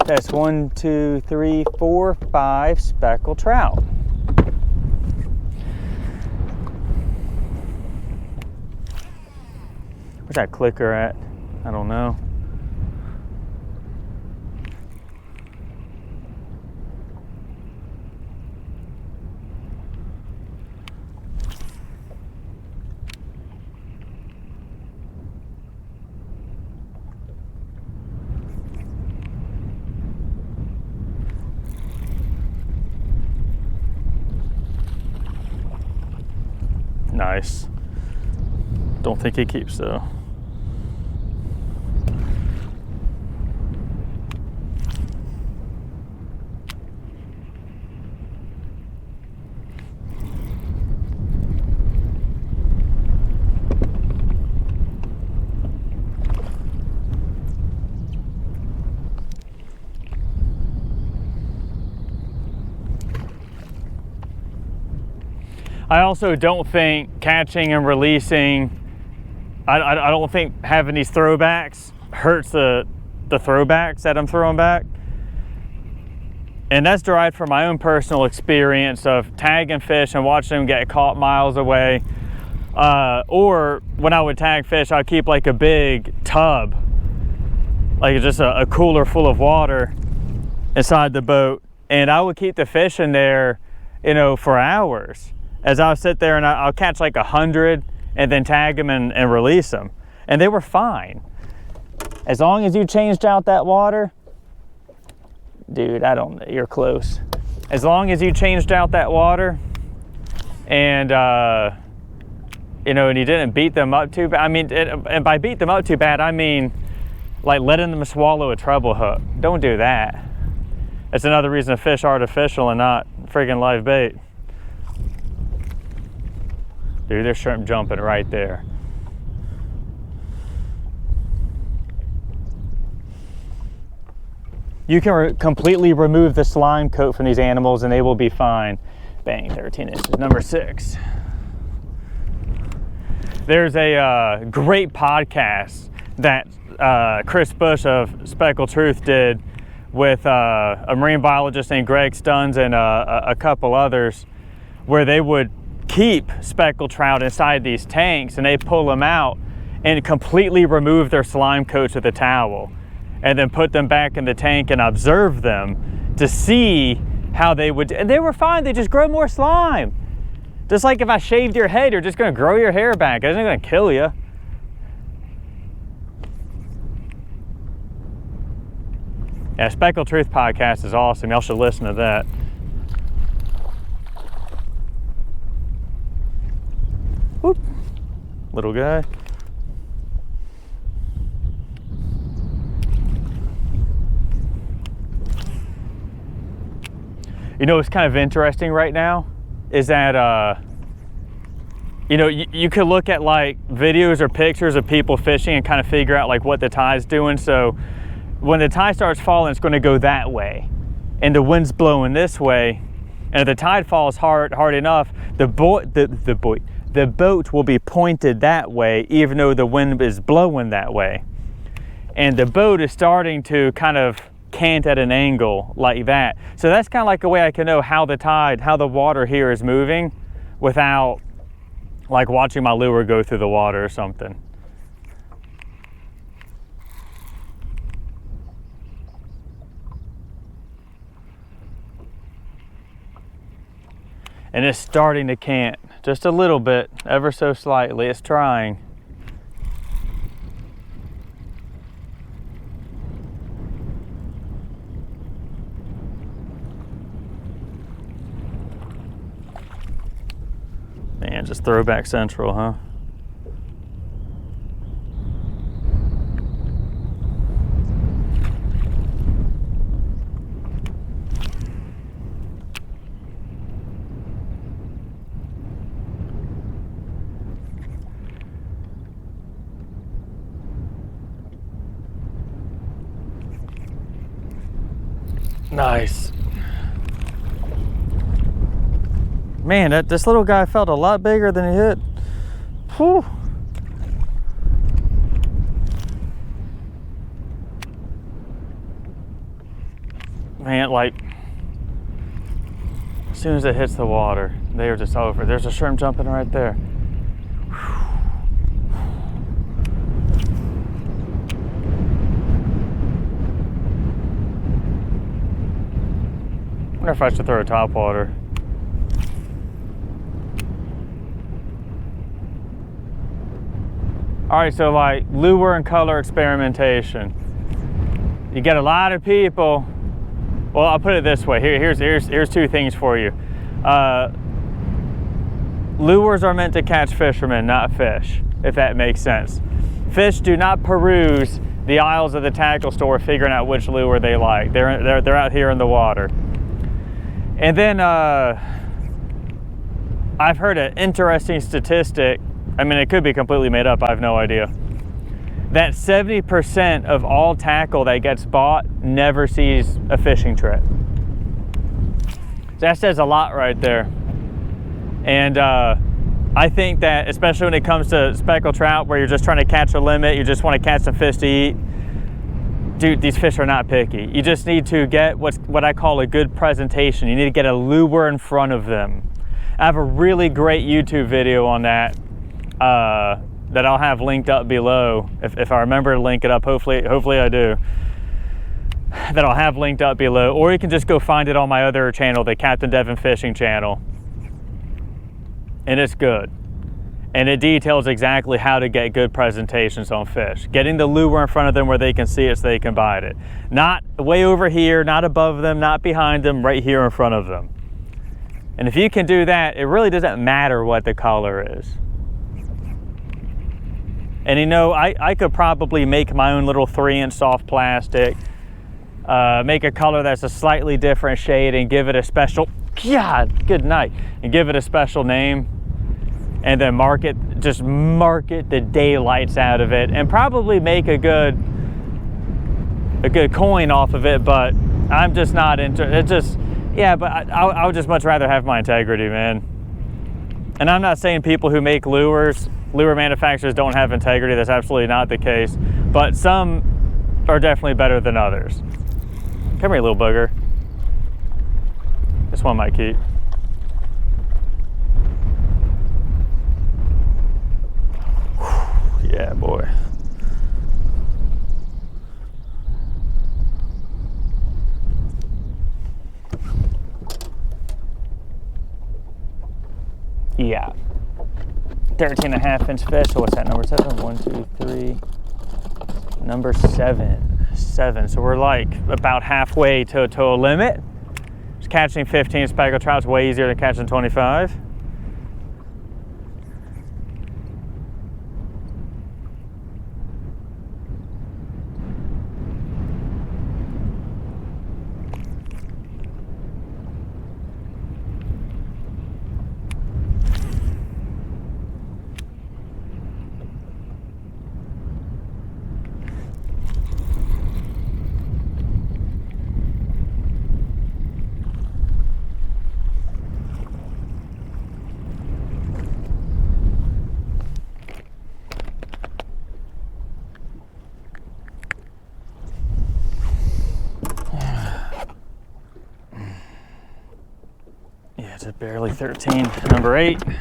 That's 1, 2, 3, 4, 5 speckled trout. Where's that clicker at? I don't know. Nice. Don't think he keeps though. I also don't think catching and releasing, I don't think having these throwbacks hurts the throwbacks that I'm throwing back. And that's derived from my own personal experience of tagging fish and watching them get caught miles away. Or when I would tag fish, I'd keep like a big tub, like just a cooler full of water inside the boat. And I would keep the fish in there, you know, for hours. As I'll sit there and I'll catch like 100 and then tag them and release them. And they were fine. As long as you changed out that water, dude, you're close. As long as you changed out that water and, you know, and you didn't beat them up too bad. I mean, and by beat them up too bad, I mean like letting them swallow a treble hook. Don't do that. That's another reason to fish artificial and not friggin' live bait. Dude, there's shrimp jumping right there. You can completely remove the slime coat from these animals and they will be fine. Bang, 13 inches, number 6. There's a great podcast that Chris Bush of Speckled Truth did with a marine biologist named Greg Stuns and a couple others, where they would keep speckled trout inside these tanks and they pull them out and completely remove their slime coats with a towel and then put them back in the tank and observe them to see how they would, and they were fine. They just grow more slime. Just like if I shaved your head, you're just going to grow your hair back. It isn't going to kill you. Yeah, Speckled Truth podcast is awesome. Y'all should listen to that. Whoop. Little guy. You know what's kind of interesting right now is that you know, you could look at like videos or pictures of people fishing and kind of figure out like what the tide's doing. So when the tide starts falling, it's going to go that way, and the wind's blowing this way. And if the tide falls hard enough, the boat will be pointed that way, even though the wind is blowing that way. And the boat is starting to kind of cant at an angle like that. So that's kind of like a way I can know how the water here is moving without like watching my lure go through the water or something. And it's starting to cant just a little bit, ever so slightly. It's trying. Man, just throwback central, huh? Nice. Man, this little guy felt a lot bigger than he hit. Whew. Man, like, as soon as it hits the water, they are just over. There's a shrimp jumping right there. I wonder if I should throw a topwater. All right, so like lure and color experimentation. You get a lot of people. Well, I'll put it this way. Here's two things for you. Lures are meant to catch fishermen, not fish, if that makes sense. Fish do not peruse the aisles of the tackle store figuring out which lure they like. They're out here in the water. And then I've heard an interesting statistic. I mean, it could be completely made up, I have no idea. That 70% of all tackle that gets bought never sees a fishing trip. That says a lot right there. And I think that, especially when it comes to speckled trout, where you're just trying to catch a limit, you just want to catch some fish to eat, dude, these fish are not picky. You just need to get what I call a good presentation. You need to get a lure in front of them. I have a really great YouTube video on that. That I'll have linked up below if I remember to link it up. Hopefully I do. That I'll have linked up below, or you can just go find it on my other channel, the Captain Devin Fishing channel, and it's good. And it details exactly how to get good presentations on fish, getting the lure in front of them where they can see it so they can bite it. Not way over here, not above them, not behind them, right here in front of them. And if you can do that, it really doesn't matter what the color is. And you know, I could probably make my own little 3-inch soft plastic, make a color that's a slightly different shade and give it a special, good night, and give it a special name, and then market the daylights out of it, and probably make a good coin off of it. But I'm just not but I would just much rather have my integrity, man. And I'm not saying people who make lure manufacturers don't have integrity. That's absolutely not the case. But some are definitely better than others. Come here, little bugger. This one might keep. Yeah, boy. Yeah. 13.5-inch fish. So what's that, number 7? 1, 2, 3. Number 7. So we're like about halfway to a limit. Just catching 15 speckled trout is way easier than catching 25. Yeah, just barely 13. Number 8. 13.5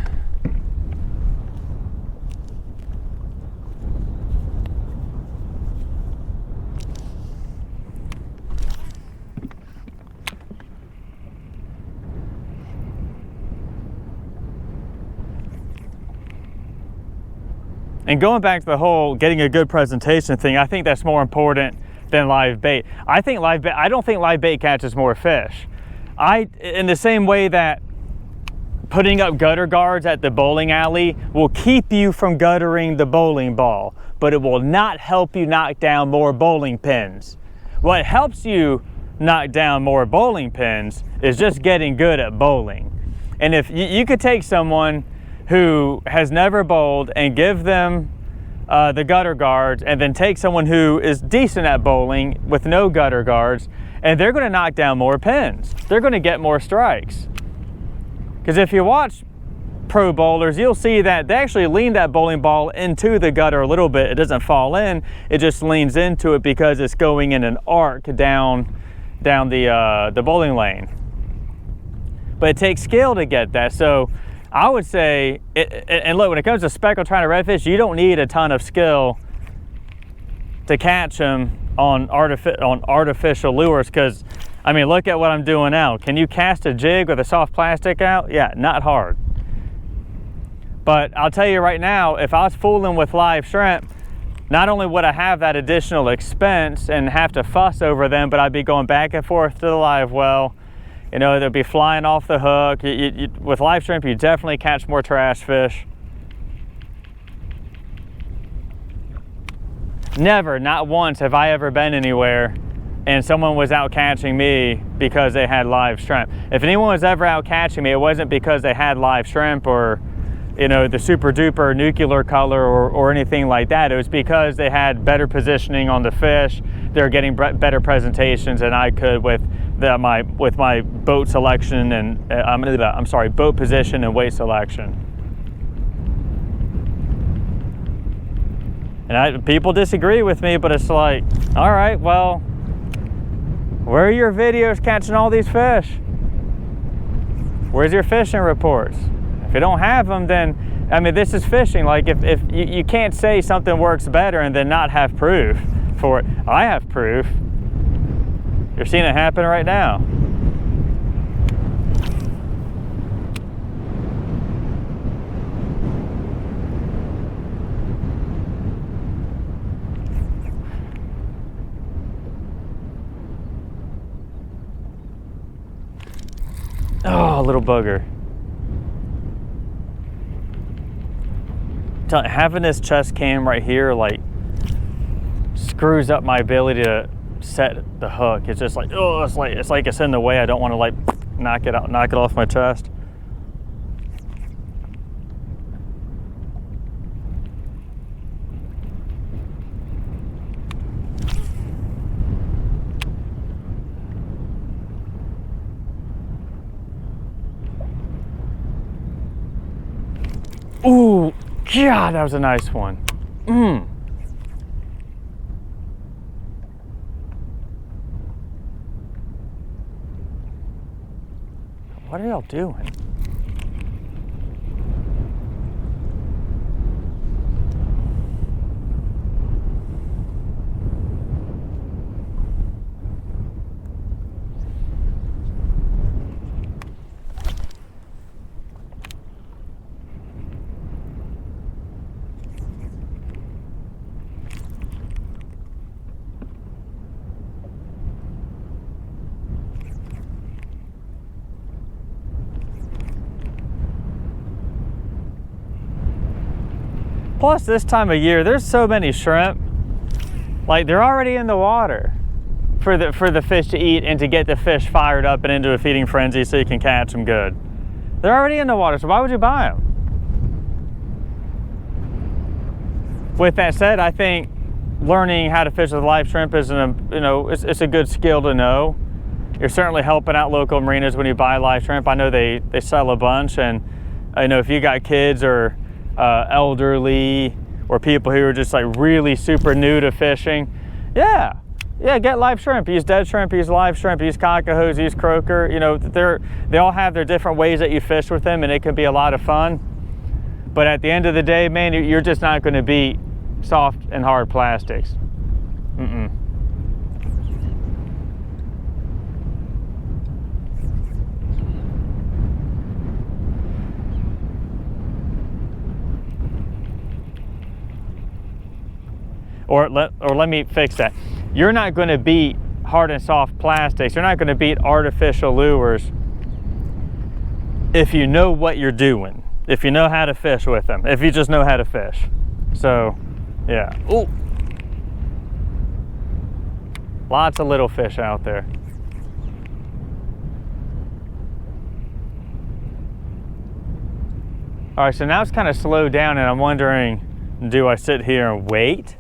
And going back to the whole getting a good presentation thing, I think that's more important than live bait. I don't think live bait catches more fish. In the same way that putting up gutter guards at the bowling alley will keep you from guttering the bowling ball, but it will not help you knock down more bowling pins. What helps you knock down more bowling pins is just getting good at bowling. And if you could take someone who has never bowled and give them the gutter guards, and then take someone who is decent at bowling with no gutter guards, and they're going to knock down more pins. They're going to get more strikes. Because if you watch pro bowlers, you'll see that they actually lean that bowling ball into the gutter a little bit. It doesn't fall in, it just leans into it because it's going in an arc down the bowling lane. But it takes skill to get that. So I would say, and look, when it comes to speckled trout and redfish, you don't need a ton of skill to catch them on artificial lures, because I mean, look at what I'm doing now. Can you cast a jig with a soft plastic out? Yeah, not hard. But I'll tell you right now, if I was fooling with live shrimp, not only would I have that additional expense and have to fuss over them, but I'd be going back and forth to the live well. You know, they'll be flying off the hook. With live shrimp, you definitely catch more trash fish. Never, not once have I ever been anywhere and someone was out catching me because they had live shrimp. If anyone was ever out catching me, it wasn't because they had live shrimp or, you know, the super duper nuclear color or anything like that. It was because they had better positioning on the fish. They were getting better presentations than I could with my boat selection and boat position and weight selection. And people disagree with me, but it's like, all right, well, where are your videos catching all these fish? Where's your fishing reports? If you don't have them, then, I mean, this is fishing. Like, if you can't say something works better and then not have proof for it. I have proof. You're seeing it happen right now. Oh, little bugger. Having this chest cam right here, like, screws up my ability to set the hook. It's just like, oh, it's like it's in the way. I don't want to, like, knock it off my chest. Ooh, God, that was a nice one. What are y'all doing? Plus, this time of year, there's so many shrimp. Like, they're already in the water for the fish to eat and to get the fish fired up and into a feeding frenzy so you can catch them good. They're already in the water, so why would you buy them? With that said, I think learning how to fish with live shrimp is it's a good skill to know. You're certainly helping out local marinas when you buy live shrimp. I know they sell a bunch, and I know if you got kids or elderly or people who are just like really super new to fishing, yeah, get live shrimp. Use dead shrimp, use live shrimp, use cockatoos, use croaker. You know, they all have their different ways that you fish with them, and it can be a lot of fun. But at the end of the day, man, you're just not going to beat soft and hard plastics. or let me fix that. You're not going to beat hard and soft plastics. You're not going to beat artificial lures if you know what you're doing, if you know how to fish with them, if you just know how to fish. So, yeah. Ooh. Lots of little fish out there. All right, so now it's kind of slowed down and I'm wondering, do I sit here and wait?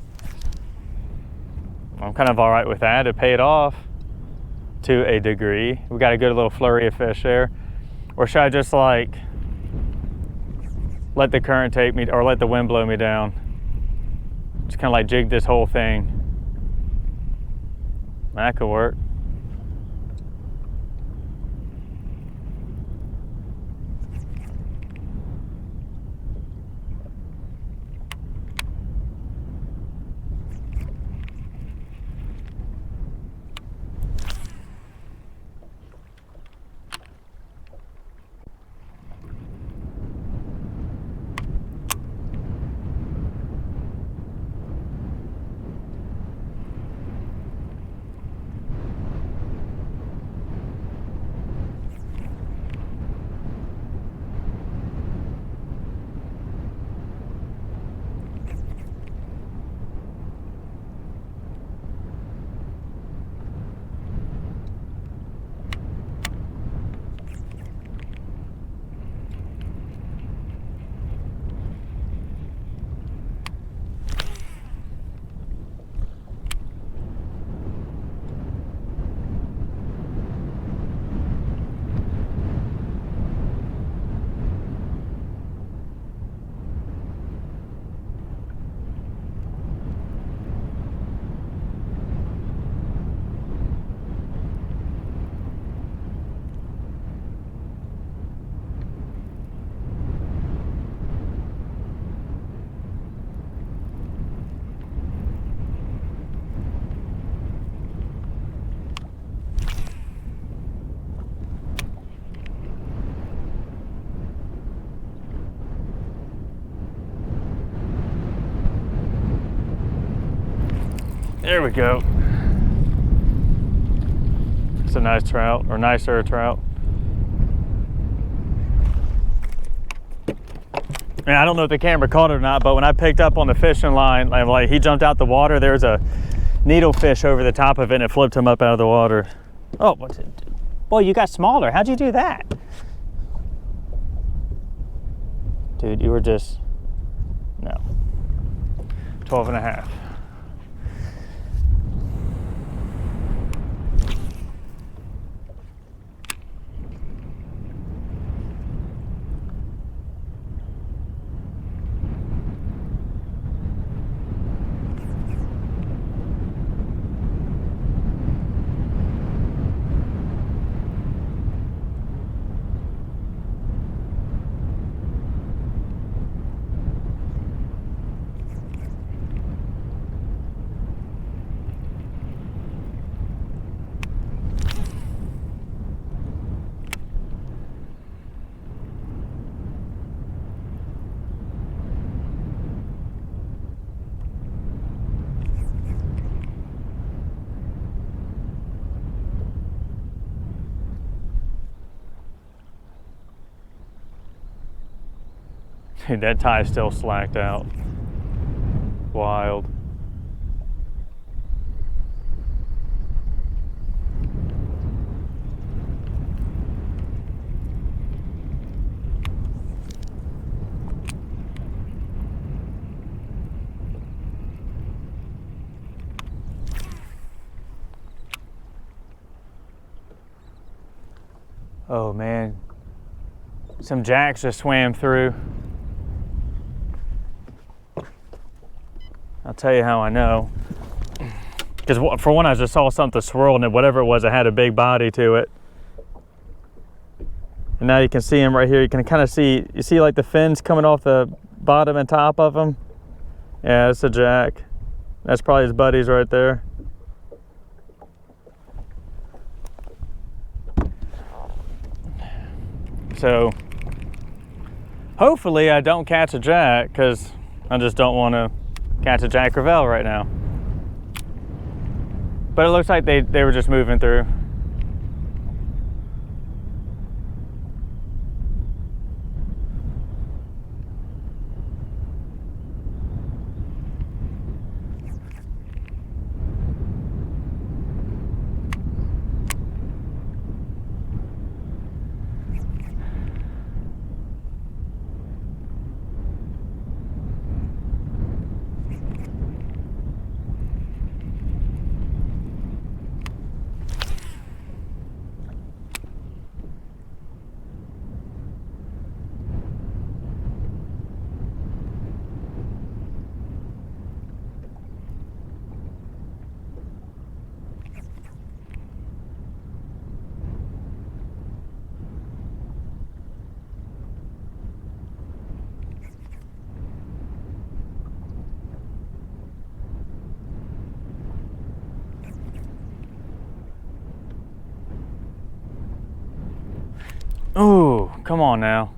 I'm kind of all right with that. It paid off to a degree. We got a good little flurry of fish there. Or should I just like let the current take me, or let the wind blow me down? Just kind of like jig this whole thing. That could work. There we go. It's a nice trout, or nicer trout. And I don't know if the camera caught it or not, but when I picked up on the fishing line, like he jumped out the water, there's a needlefish over the top of it and it flipped him up out of the water. Oh, what's it? Boy, you got smaller. How'd you do that? Dude, you were just, no. 12 and a half. Dude, that tie's still slacked out. Wild. Oh man, some jacks just swam through. I'll tell you how I know. Because for one, I just saw something swirling, and whatever it was, it had a big body to it. And now you can see him right here. You can kind of see, you see like the fins coming off the bottom and top of him? Yeah, that's a jack. That's probably his buddies right there. So hopefully I don't catch a jack, because I just don't want to catch a Jack Crevalle right now. But it looks like they were just moving through. Ooh, come on now.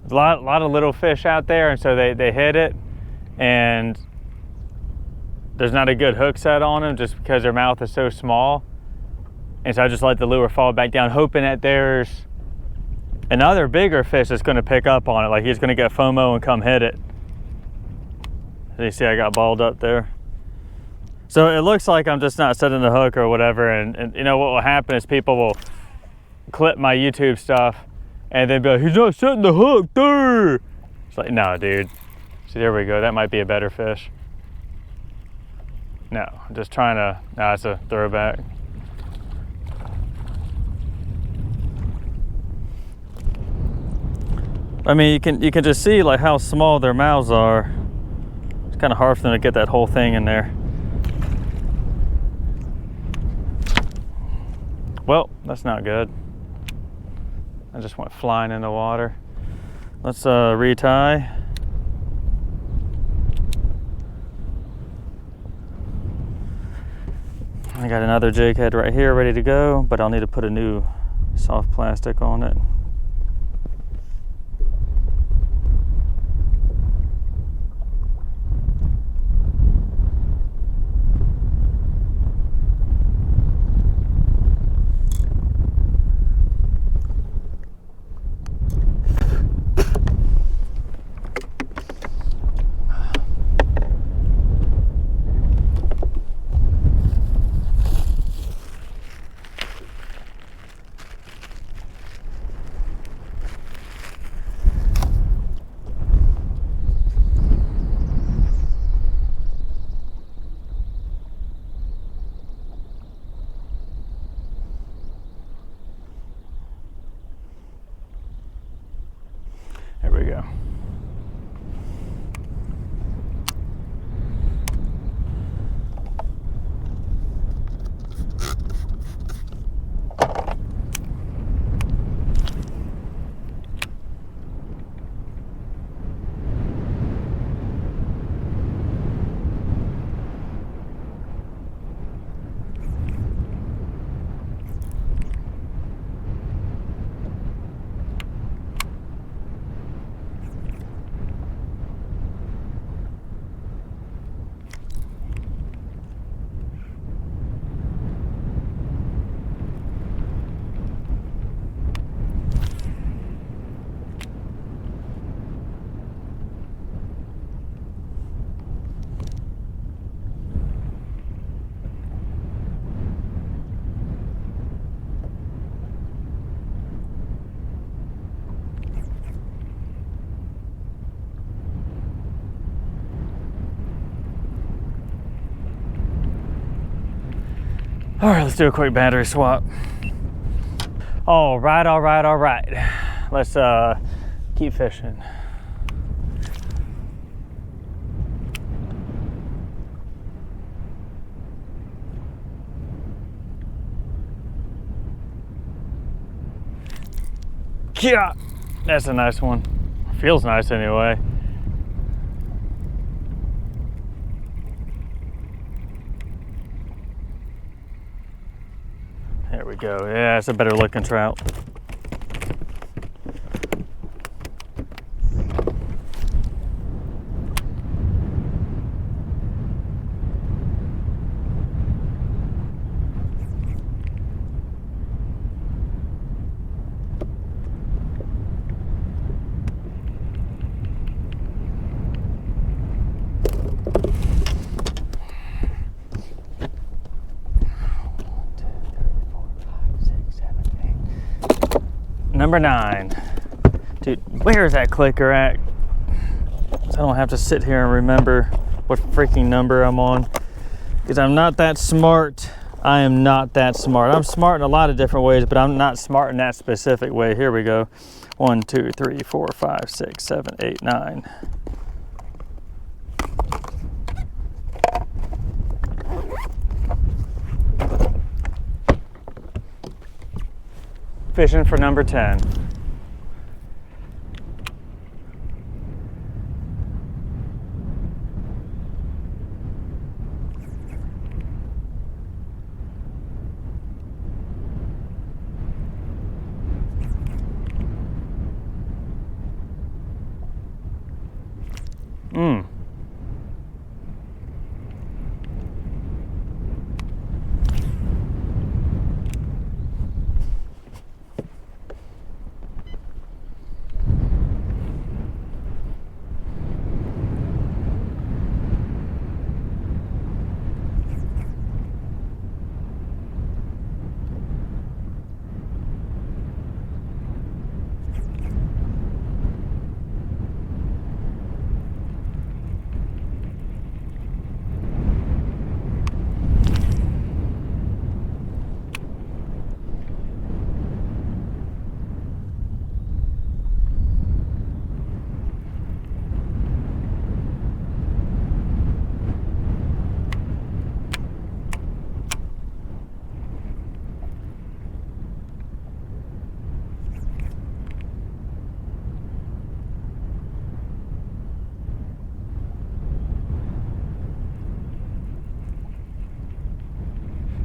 There's a lot of little fish out there, and so they hit it, and there's not a good hook set on them just because their mouth is so small. And so I just let the lure fall back down, hoping that there's another bigger fish that's going to pick up on it, like he's going to get FOMO and come hit it. So you see I got balled up there. So it looks like I'm just not setting the hook or whatever, and you know what will happen is people will clip my YouTube stuff and then be like, he's not setting the hook there. It's like, no, dude. See, there we go. That might be a better fish. No, I'm just trying to, no, it's a throwback. I mean, you can just see like how small their mouths are. It's kind of hard for them to get that whole thing in there. Well, that's not good. I just went flying in the water. Let's retie. I got another jig head right here ready to go, but I'll need to put a new soft plastic on it. All right, let's do a quick battery swap. All right, all right, all right. Let's keep fishing. Yeah, that's a nice one. Feels nice anyway. There we go. Yeah, it's a better looking trout. Number 9. Dude, where is that clicker at? So I don't have to sit here and remember what freaking number I'm on. Because I'm not that smart. I am not that smart. I'm smart in a lot of different ways, but I'm not smart in that specific way. Here we go. 1, 2, 3, 4, 5, 6, 7, 8, 9. Fishing for number 10.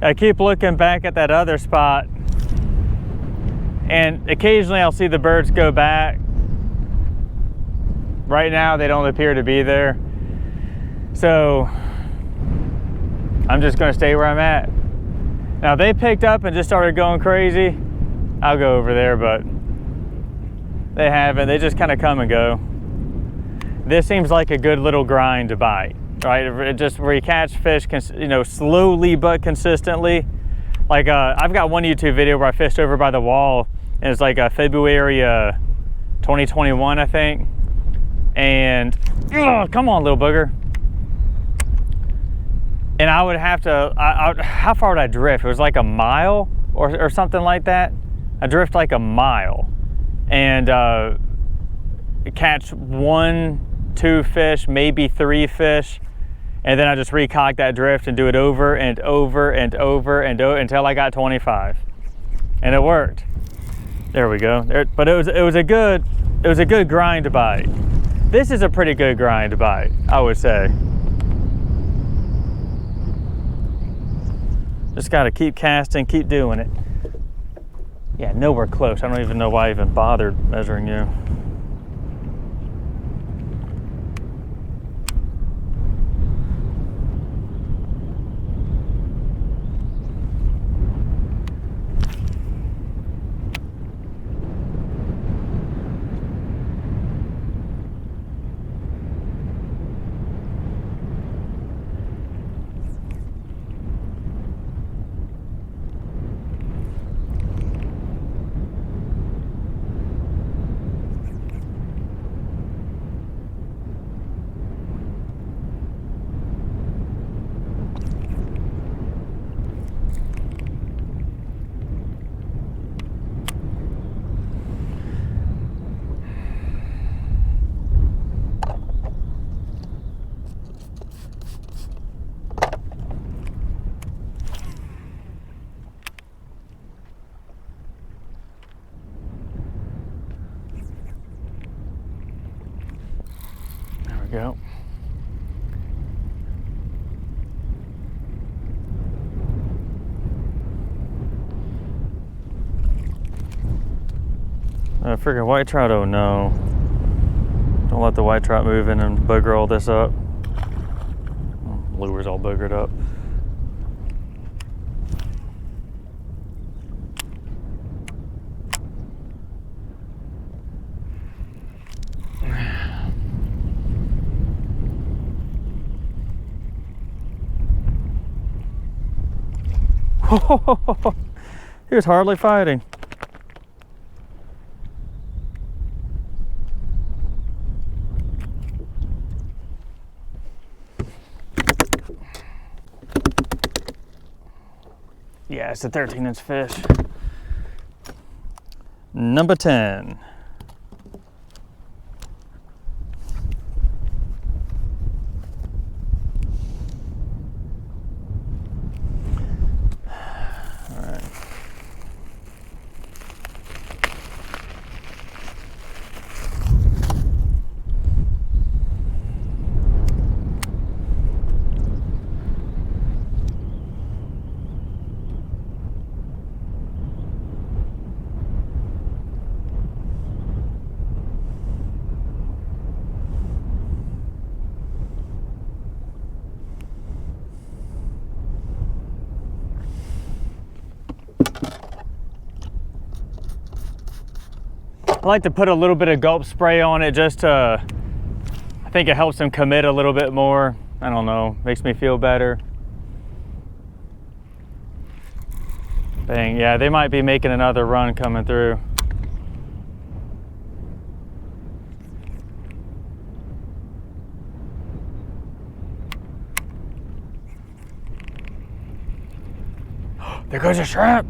I keep looking back at that other spot, and occasionally I'll see the birds go back. Right now they don't appear to be there, so I'm just going to stay where I'm at. Now if they picked up and just started going crazy, I'll go over there, but they haven't. They just kind of come and go. This seems like a good little grind to bite. Right, it just where you catch fish, you know, slowly but consistently. Like I've got one YouTube video where I fished over by the wall, and it's like February 2021, I think. And come on, little booger. And I would have to. How far would I drift? It was like a mile or something like that. I drift like a mile, and catch 1, 2 fish, maybe 3 fish. And then I just recock that drift and do it over and over and over and over until I got 25, and it worked. There we go. But it was a good grind to bite. This is a pretty good grind to bite, I would say. Just got to keep casting, keep doing it. Yeah, nowhere close. I don't even know why I even bothered measuring you. go. Freaking white trout, oh no. Don't let the white trout move in and booger all this up. Lure's all boogered up. He was hardly fighting. Yeah, it's a 13-inch fish. Number 10. I like to put a little bit of gulp spray on it just to, I think it helps them commit a little bit more. I don't know, makes me feel better. Dang, yeah, they might be making another run coming through. There goes a shrimp.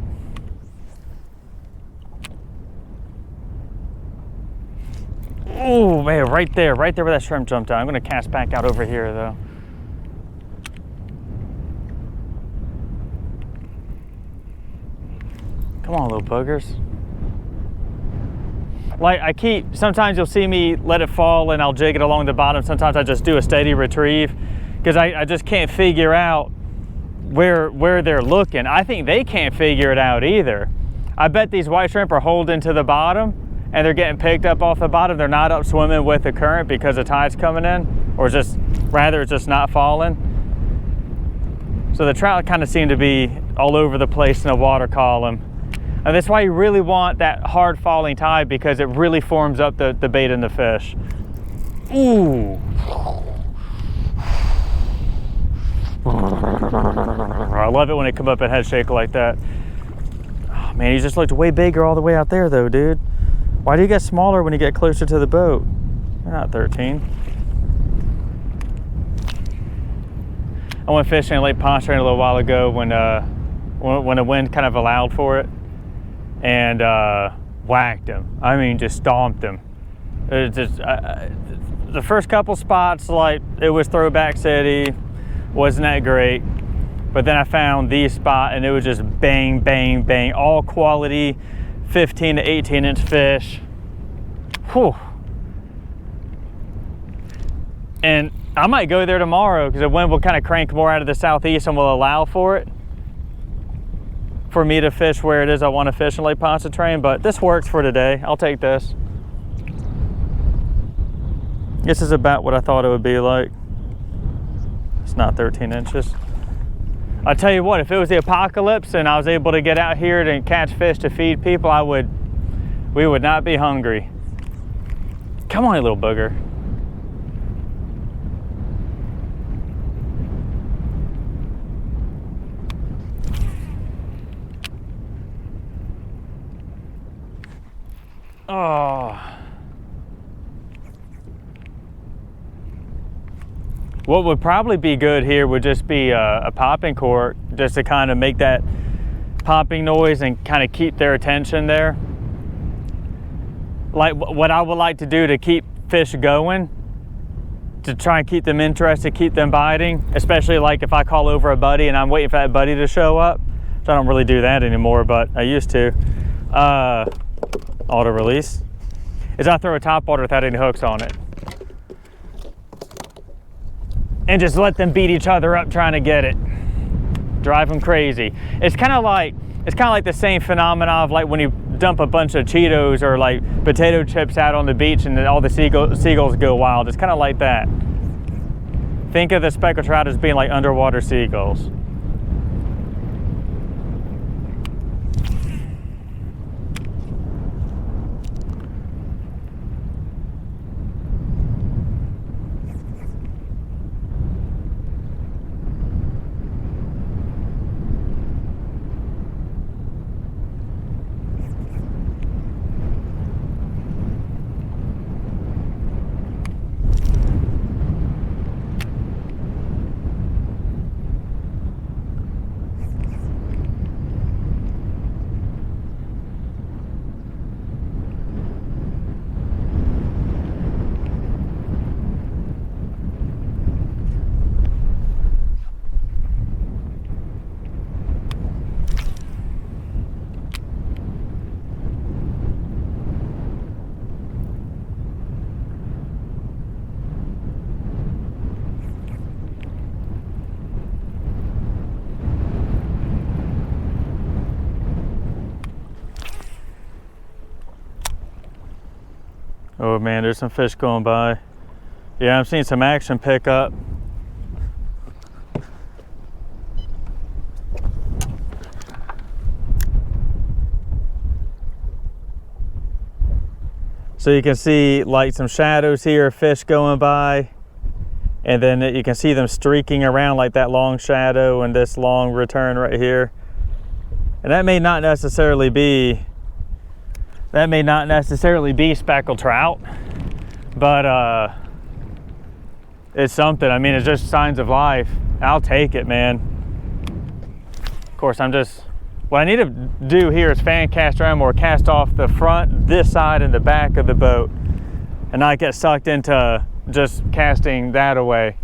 Oh man, right there where that shrimp jumped out. I'm gonna cast back out over here though. Come on, little boogers. Like sometimes you'll see me let it fall and I'll jig it along the bottom. Sometimes I just do a steady retrieve because I just can't figure out where they're looking. I think they can't figure it out either. I bet these white shrimp are holding to the bottom and they're getting picked up off the bottom. They're not up swimming with the current because the tide's coming in, or rather it's just not falling. So the trout kind of seem to be all over the place in the water column. And that's why you really want that hard falling tide, because it really forms up the bait and the fish. Ooh. I love it when they come up and head shake like that. Oh man, he just looked way bigger all the way out there though, dude. Why do you get smaller when you get closer to the boat? They're not 13. I went fishing in Lake Pontchartrain a little while ago when the wind kind of allowed for it, and whacked him. I mean, just stomped him. It just, the first couple spots, like, it was throwback city, wasn't that great. But then I found the spot and it was just bang, bang, bang, all quality 15 to 18-inch fish. Whew. And I might go there tomorrow because the wind will kind of crank more out of the southeast and will allow for it, for me to fish where it is I want to fish in Lake Pontchartrain. But this works for today. I'll take this. This is about what I thought it would be like. It's not 13 inches. I'll tell you what, if it was the apocalypse and I was able to get out here to catch fish to feed people, we would not be hungry. Come on, you little booger. Oh. What would probably be good here would just be a popping cork, just to kind of make that popping noise and kind of keep their attention there. Like what I would like to do to keep fish going, to try and keep them interested, keep them biting, especially like if I call over a buddy and I'm waiting for that buddy to show up. So I don't really do that anymore, but I used to. Auto release is I throw a top water without any hooks on it. and just let them beat each other up trying to get it. Drive them crazy. It's kind of like the same phenomena of like when you dump a bunch of Cheetos or like potato chips out on the beach and all the seagulls go wild. It's kind of like that. Think of the speckled trout as being like underwater seagulls. Oh man, there's some fish going by. Yeah, I'm seeing some action pick up. So you can see like some shadows here, fish going by, and then you can see them streaking around like that long shadow and this long return right here. And that may not necessarily be speckled trout, but it's something. I mean, it's just signs of life. I'll take it, man. Of course, what I need to do here is fan cast around or cast off the front, this side, and the back of the boat, and not get sucked into just casting that away.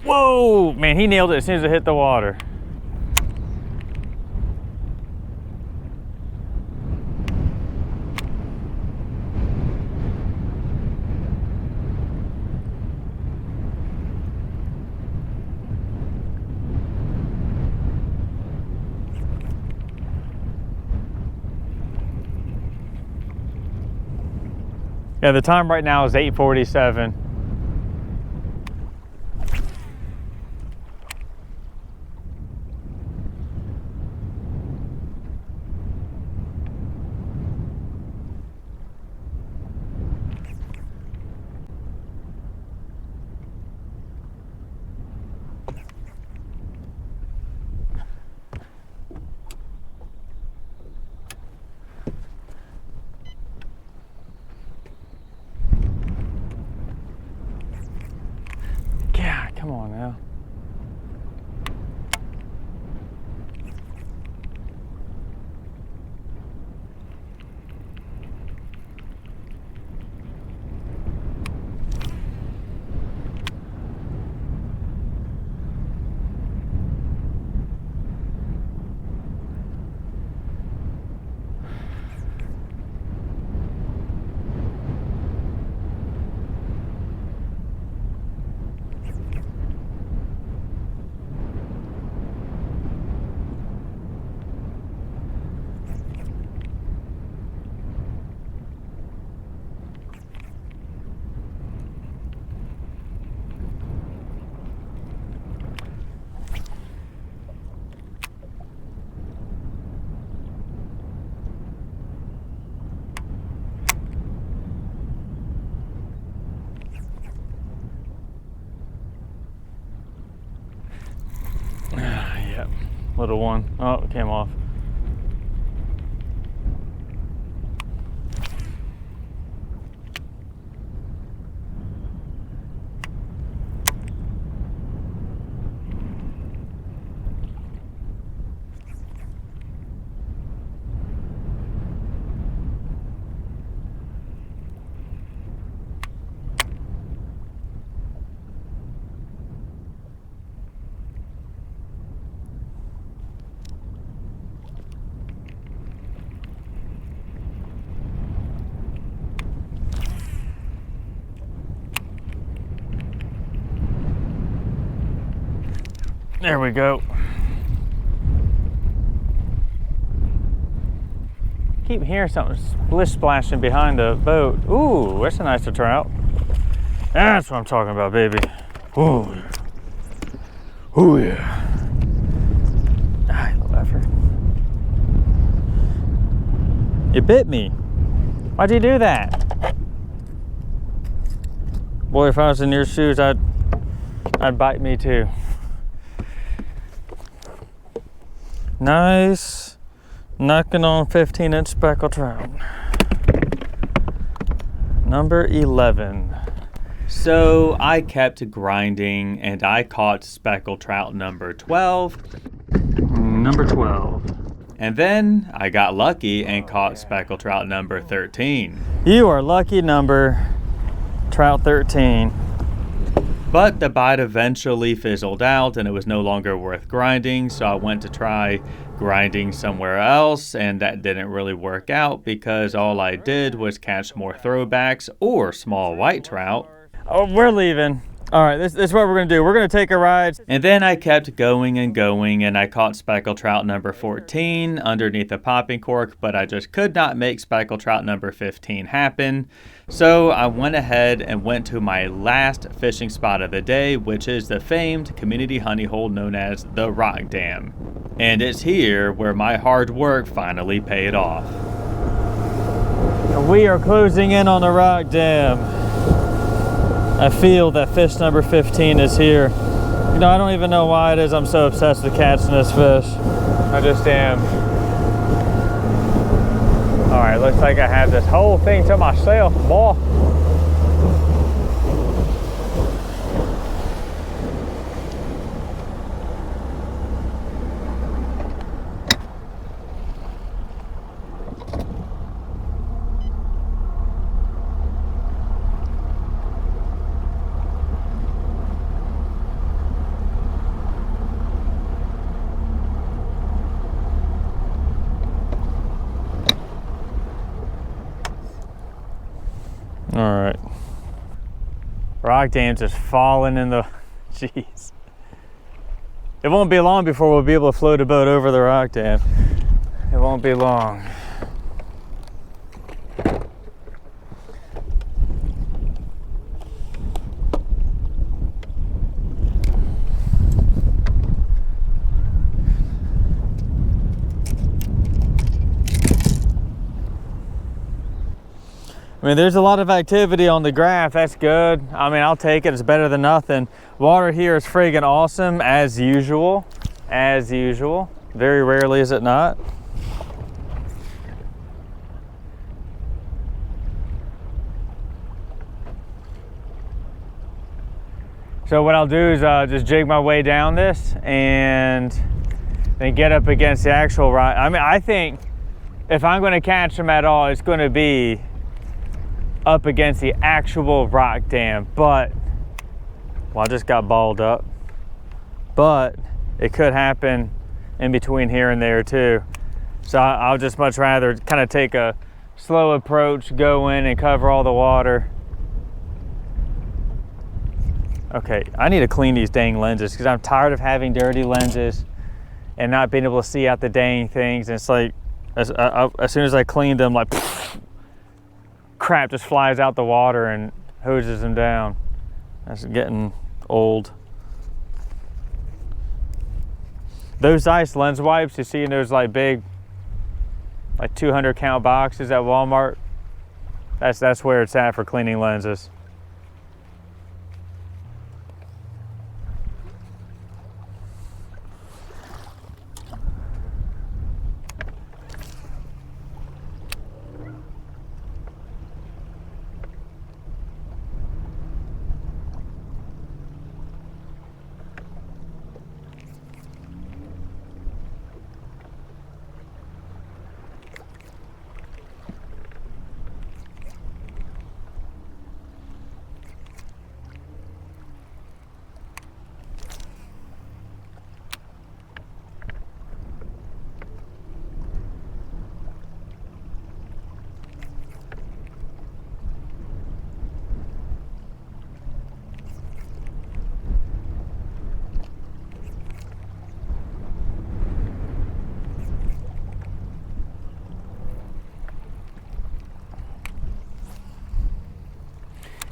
Whoa, man, he nailed it as soon as it hit the water. Yeah, the time right now is 8:47. little one. Oh, it came off. There we go. Keep hearing something splish splashing behind the boat. Ooh, that's a nicer trout. That's what I'm talking about, baby. Ooh. Ooh, yeah. Ah, little effort. You bit me. Why'd you do that? Boy, if I was in your shoes, I'd bite me too. Nice, knocking on 15-inch speckled trout. Number 11. So I kept grinding and I caught speckled trout number 12. Number 12. And then I got lucky and caught speckled trout number 13. You are lucky number trout 13. But the bite eventually fizzled out and it was no longer worth grinding, so I went to try grinding somewhere else, and that didn't really work out because all I did was catch more throwbacks or small white trout. Oh, we're leaving. All right, this is what we're gonna do. We're gonna take a ride. And then I kept going and going, and I caught speckled trout number 14 underneath a popping cork, but I just could not make speckled trout number 15 happen. So I went ahead and went to my last fishing spot of the day, which is the famed community honey hole known as the Rock Dam. And it's here where my hard work finally paid off. We are closing in on the Rock Dam. I feel that fish number 15 is here. You know, I don't even know why it is I'm so obsessed with catching this fish. I just am. All right, looks like I have this whole thing to myself, boy. All right. Rock Dam's just falling in the, jeez. It won't be long before we'll be able to float a boat over the Rock Dam. It won't be long. I mean, there's a lot of activity on the graph. That's good. I mean, I'll take it. It's better than nothing. Water here is friggin' awesome, as usual. As usual. Very rarely is it not. So what I'll do is just jig my way down this and then get up against the actual rock. I mean, I think if I'm going to catch them at all, it's going to be up against the actual Rock Dam, but well, I just got balled up, but it could happen in between here and there too. So I'll just much rather kind of take a slow approach, go in and cover all the water. Okay, I need to clean these dang lenses because I'm tired of having dirty lenses and not being able to see out the dang things. And it's like as soon as I clean them, like crap just flies out the water and hoses them down. That's getting old. Those ice lens wipes you see in those like big, like 200 count boxes at Walmart, that's where it's at for cleaning lenses.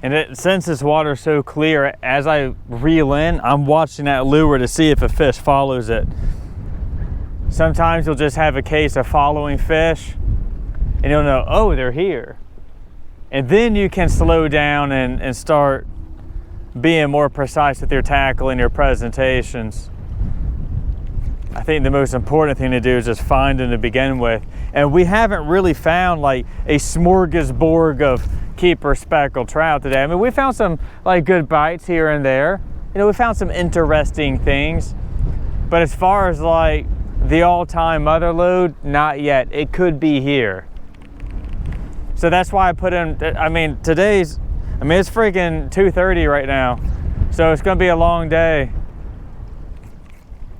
And since this water's so clear, as I reel in, I'm watching that lure to see if a fish follows it. Sometimes you'll just have a case of following fish and you'll know, oh, they're here. And then you can slow down and start being more precise with your tackle and your presentations. I think the most important thing to do is just find them to begin with. And we haven't really found like a smorgasbord of keeper speckled trout today. I mean, we found some like good bites here and there. You know, we found some interesting things. But as far as like the all-time mother lode, not yet. It could be here. So that's why I put in, I mean, it's freaking 2:30 right now. So it's gonna be a long day.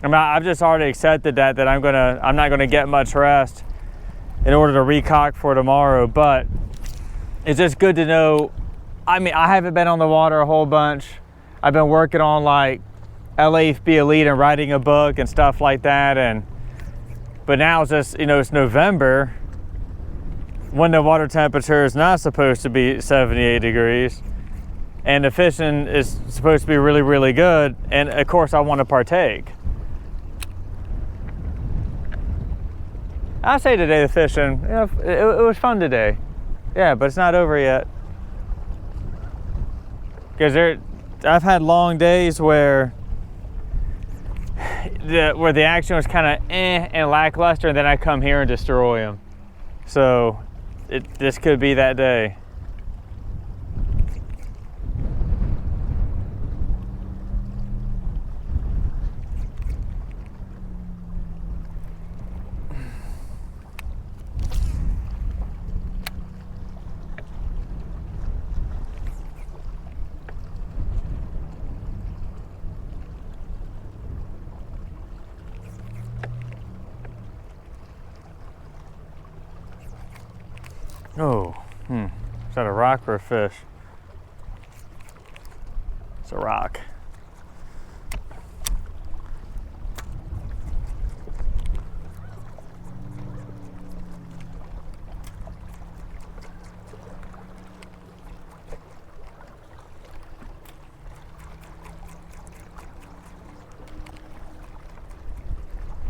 I mean, I've just already accepted that I'm not gonna get much rest in order to recock for tomorrow, but it's just good to know. I mean, I haven't been on the water a whole bunch. I've been working on like LAFB Elite and writing a book and stuff like that, but now it's just, you know, it's November when the water temperature is not supposed to be 78 degrees and the fishing is supposed to be really, really good, and of course I want to partake. I say today the fishing, you know, it was fun today. Yeah, but it's not over yet. Because I've had long days where the action was kind of and lackluster, and then I come here and destroy them. So this could be that day. Oh, is that a rock or a fish? It's a rock.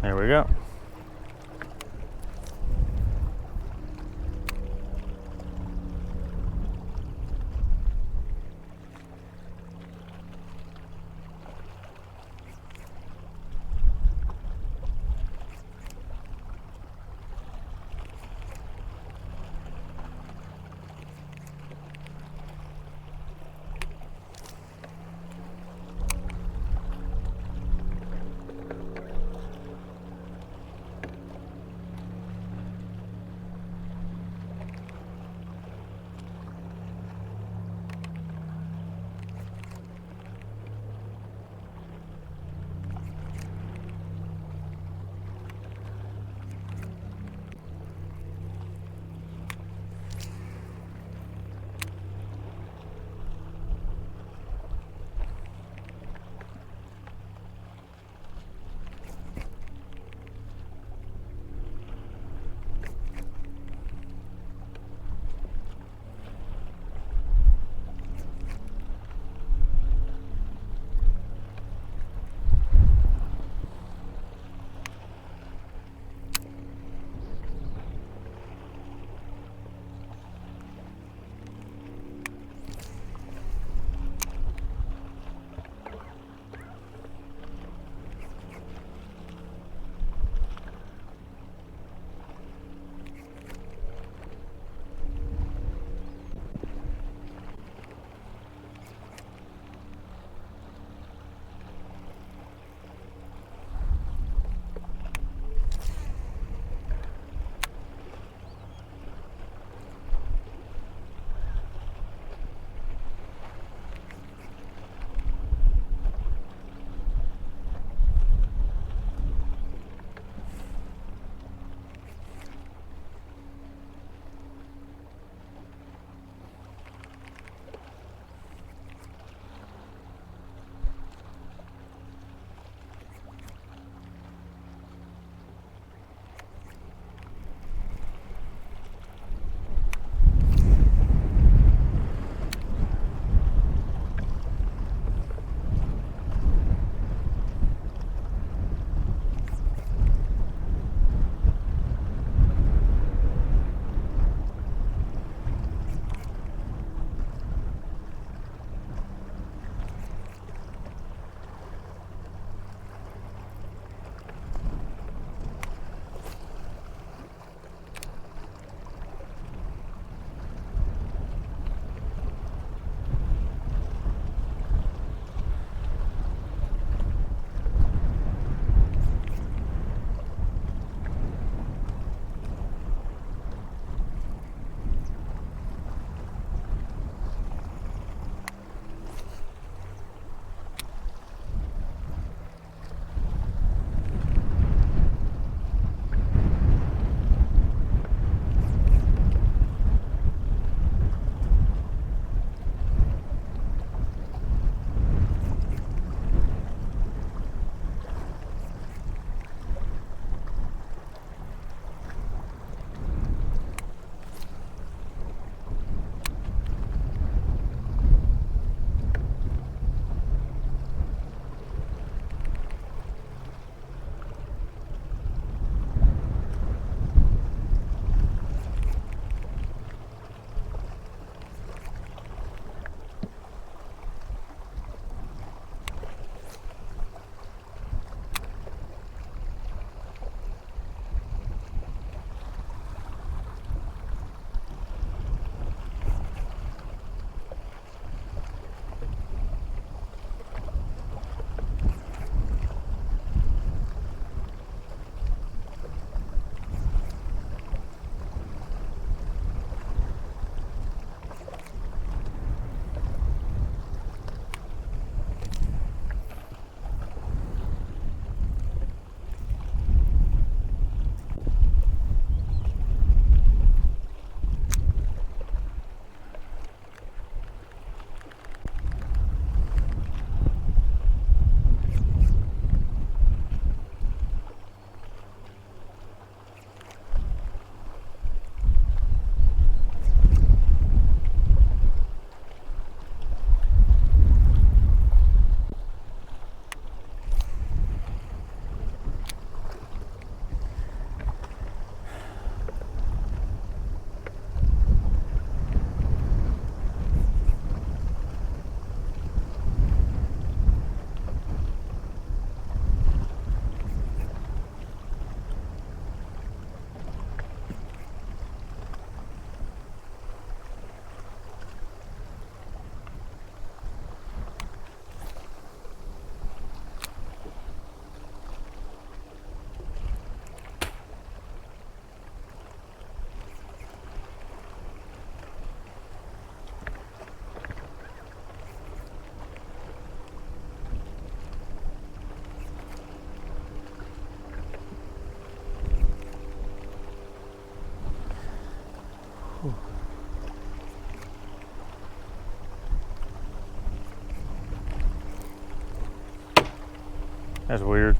There we go. That's weird.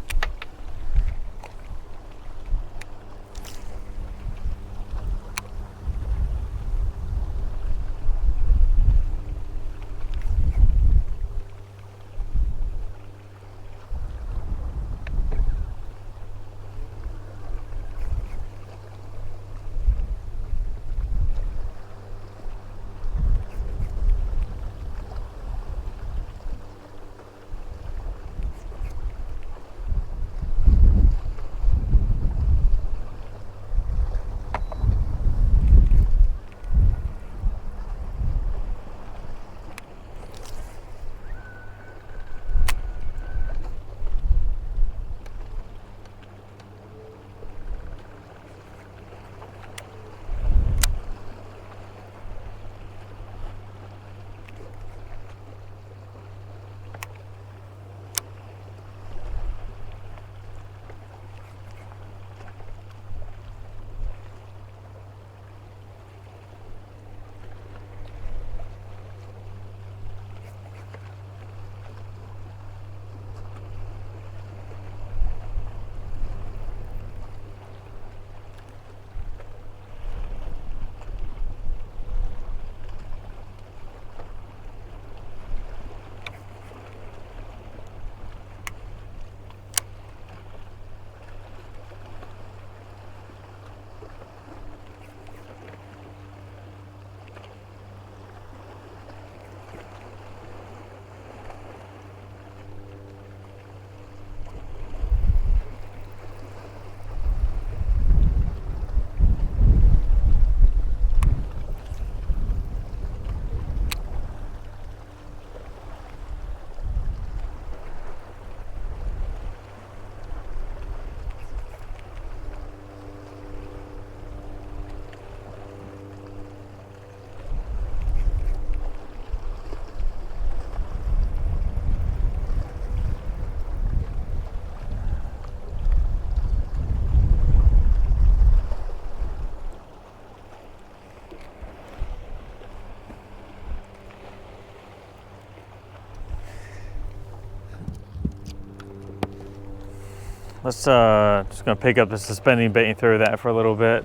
Let's just gonna pick up the suspending bait and throw that for a little bit.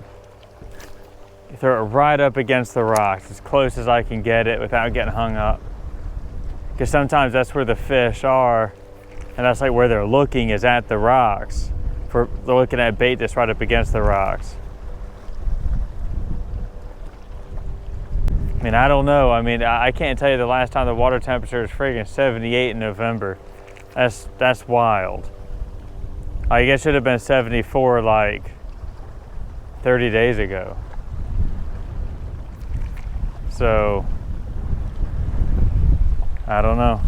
You throw it right up against the rocks, as close as I can get it without getting hung up. Because sometimes that's where the fish are, and that's like where they're looking, is at the rocks. They're looking at bait that's right up against the rocks. I mean, I don't know. I mean, I can't tell you the last time the water temperature was friggin' 78 in November. That's wild. I guess it should have been 74 like 30 days ago. So, I don't know.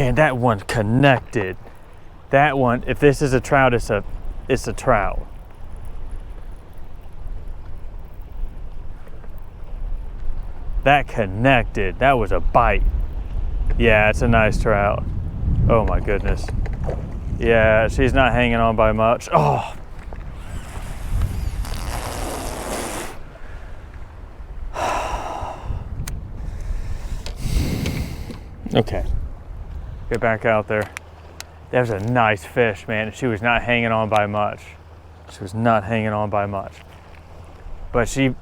Man, that one connected. That one, if this is a trout, it's a trout. That connected. That was a bite. Yeah, it's a nice trout. Oh my goodness. Yeah, she's not hanging on by much. Oh. Okay. Get back out there. That was a nice fish, man. She was not hanging on by much. She was not hanging on by much. But she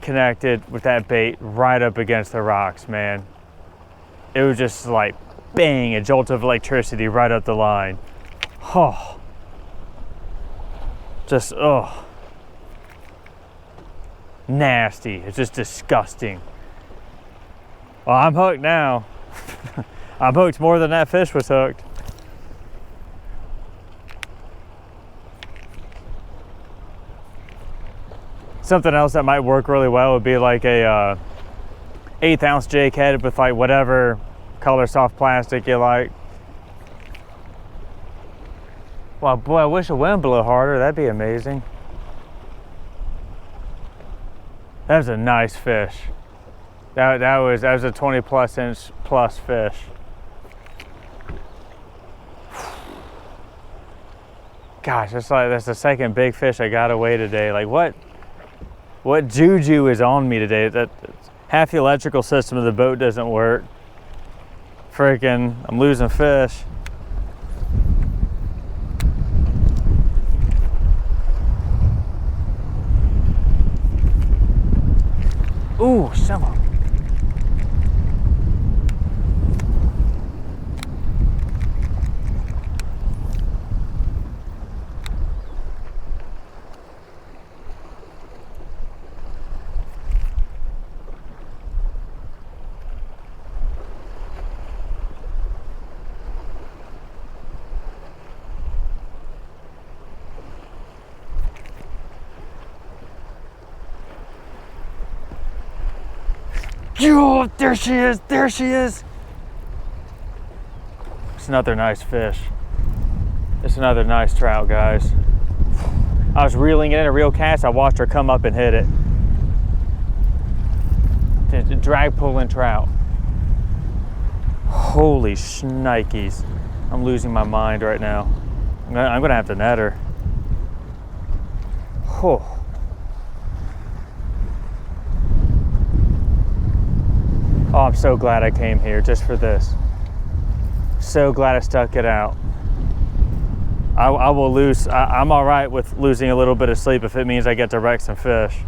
connected with that bait right up against the rocks, man. It was just like bang, a jolt of electricity right up the line. Oh. Just, oh. Nasty. It's just disgusting. Well, I'm hooked now. I'm hooked more than that fish was hooked. Something else that might work really well would be like a 1/8 ounce jig head with like whatever color soft plastic you like. Well, boy, I wish the wind blew harder. That'd be amazing. That was a nice fish. That was a 20+ inch fish. Gosh, that's the second big fish I got away today. Like what juju is on me today? That half the electrical system of the boat doesn't work. Freaking, I'm losing fish. Ooh, some. Oh, there she is, there she is. It's another nice fish. It's another nice trout, guys. I was reeling it in a reel cast. I watched her come up and hit it. It's a drag pulling trout. Holy shnikes. I'm losing my mind right now. I'm gonna have to net her. Oh. Oh, I'm so glad I came here just for this. So glad I stuck it out. I will lose, I'm all right with losing a little bit of sleep if it means I get to wreck some fish.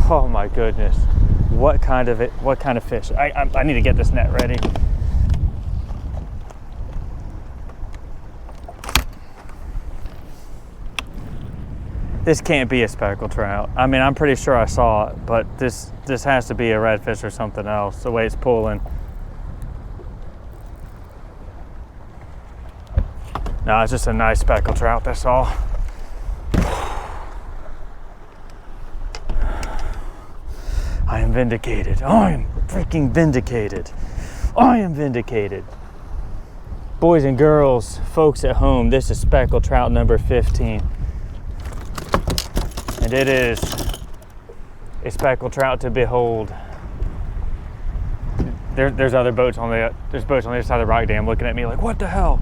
Oh my goodness. What kind of fish? I need to get this net ready. This can't be a speckled trout. I mean, I'm pretty sure I saw it, but this has to be a redfish or something else, the way it's pulling. No, it's just a nice speckled trout, that's all. I am vindicated. I am freaking vindicated. I am vindicated. Boys and girls, folks at home, this is speckled trout number 15. And it is a speckled trout to behold. There's other boats there's boats on the other side of the rock dam looking at me like, what the hell?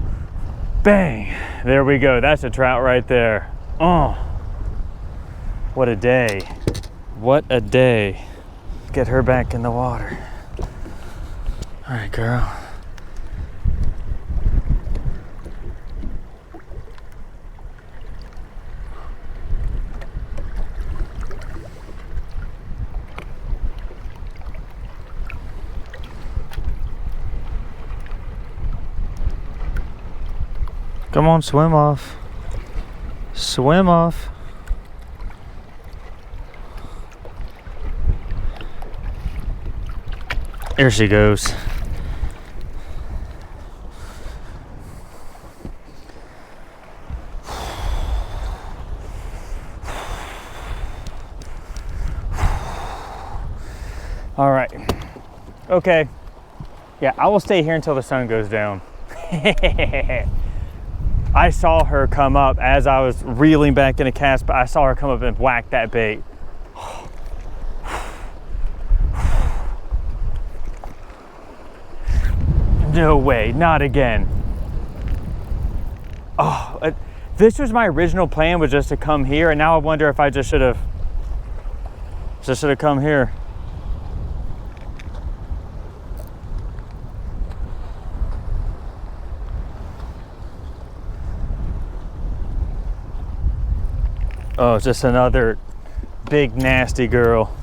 Bang! There we go. That's a trout right there. Oh, what a day. What a day. Get her back in the water. All right, girl. Come on, swim off. Swim off. There she goes. Okay. Yeah, I will stay here until the sun goes down. I saw her come up as I was reeling back in a cast, but I saw her come up and whack that bait. No way, not again. Oh, this was my original plan, was just to come here, and now I wonder if I just should have come here. Oh, it's just another big nasty girl.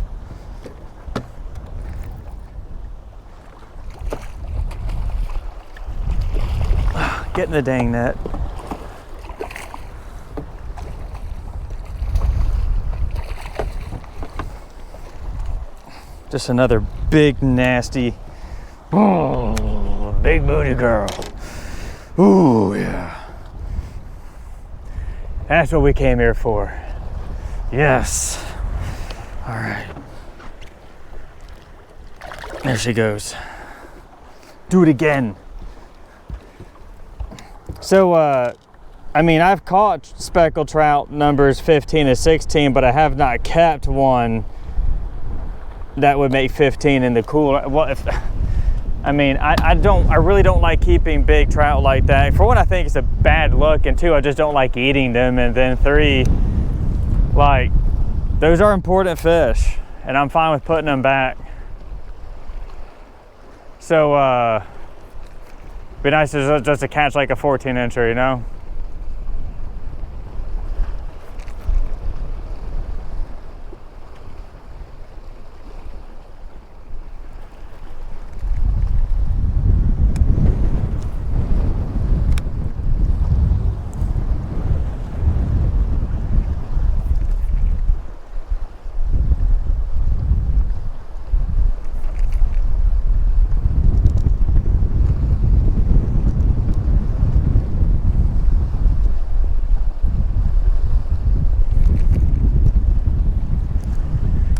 Get in the dang net. Just another big nasty, big booty girl. Ooh, yeah. That's what we came here for. Yes. All right. There she goes. Do it again. So, I mean, I've caught speckled trout numbers 15 to 16, but I have not kept one that would make 15 in the cooler. Well, I really don't like keeping big trout like that. For one, I think it's a bad look, and two, I just don't like eating them. And then three, like, those are important fish, and I'm fine with putting them back. So, be nice just to catch like a 14-incher, you know?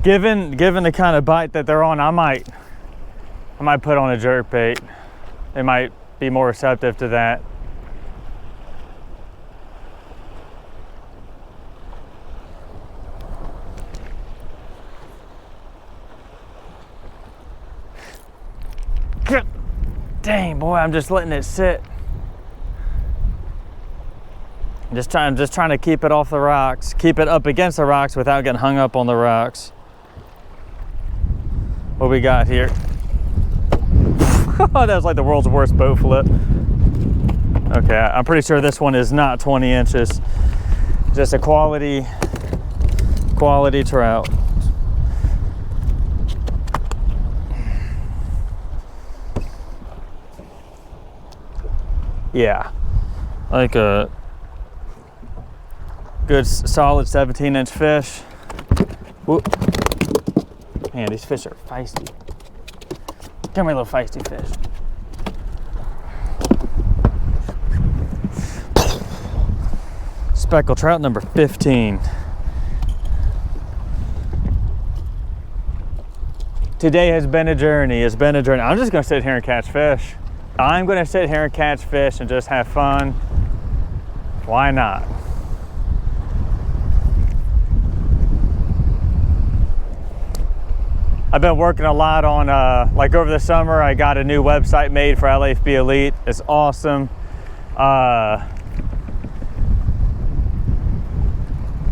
Given the kind of bite that they're on, I might put on a jerk bait. They might be more receptive to that. Dang, boy, I'm just letting it sit. Just trying to keep it off the rocks, keep it up against the rocks without getting hung up on the rocks. What we got here? That was like the world's worst boat flip. Okay, I'm pretty sure this one is not 20 inches. Just a quality trout. Yeah, like a good solid 17-inch fish. Whoop. Man, these fish are feisty. Come here, little feisty fish. Speckled trout number 15. Today has been a journey. It's been a journey. I'm just gonna sit here and catch fish. I'm gonna sit here and catch fish and just have fun. Why not? I've been working a lot on, like over the summer, I got a new website made for LAFB Elite. It's awesome. I've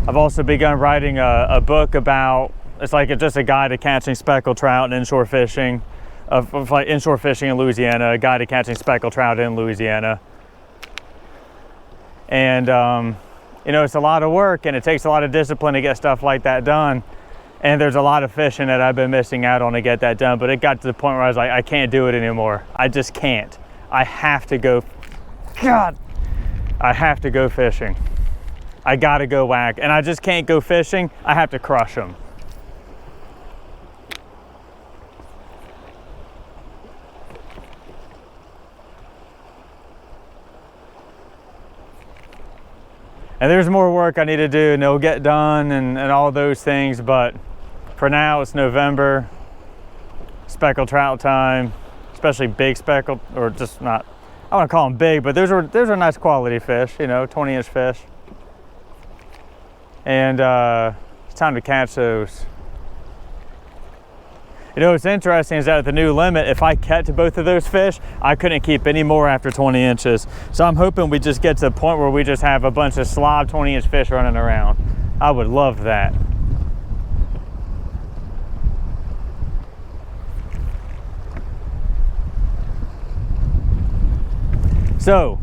also begun writing a book about, it's like just a guide to catching speckled trout and inshore fishing, of like inshore fishing in Louisiana, a guide to catching speckled trout in Louisiana. And, you know, it's a lot of work and it takes a lot of discipline to get stuff like that done. And there's a lot of fishing that I've been missing out on to get that done, but it got to the point where I was like, I can't do it anymore. I just can't. I have to go, God, I have to go fishing. I gotta go whack, and I just can't go fishing. I have to crush them. And there's more work I need to do and it'll get done and all those things, but for now it's November. speckled trout time, especially big speckled, or just not, I want to call them big, but those are nice quality fish, you know, 20-inch fish. And it's time to catch those. You know, what's interesting is that at the new limit, if I catch both of those fish, I couldn't keep any more after 20 inches. So I'm hoping we just get to the point where we just have a bunch of slob 20-inch fish running around. I would love that. So,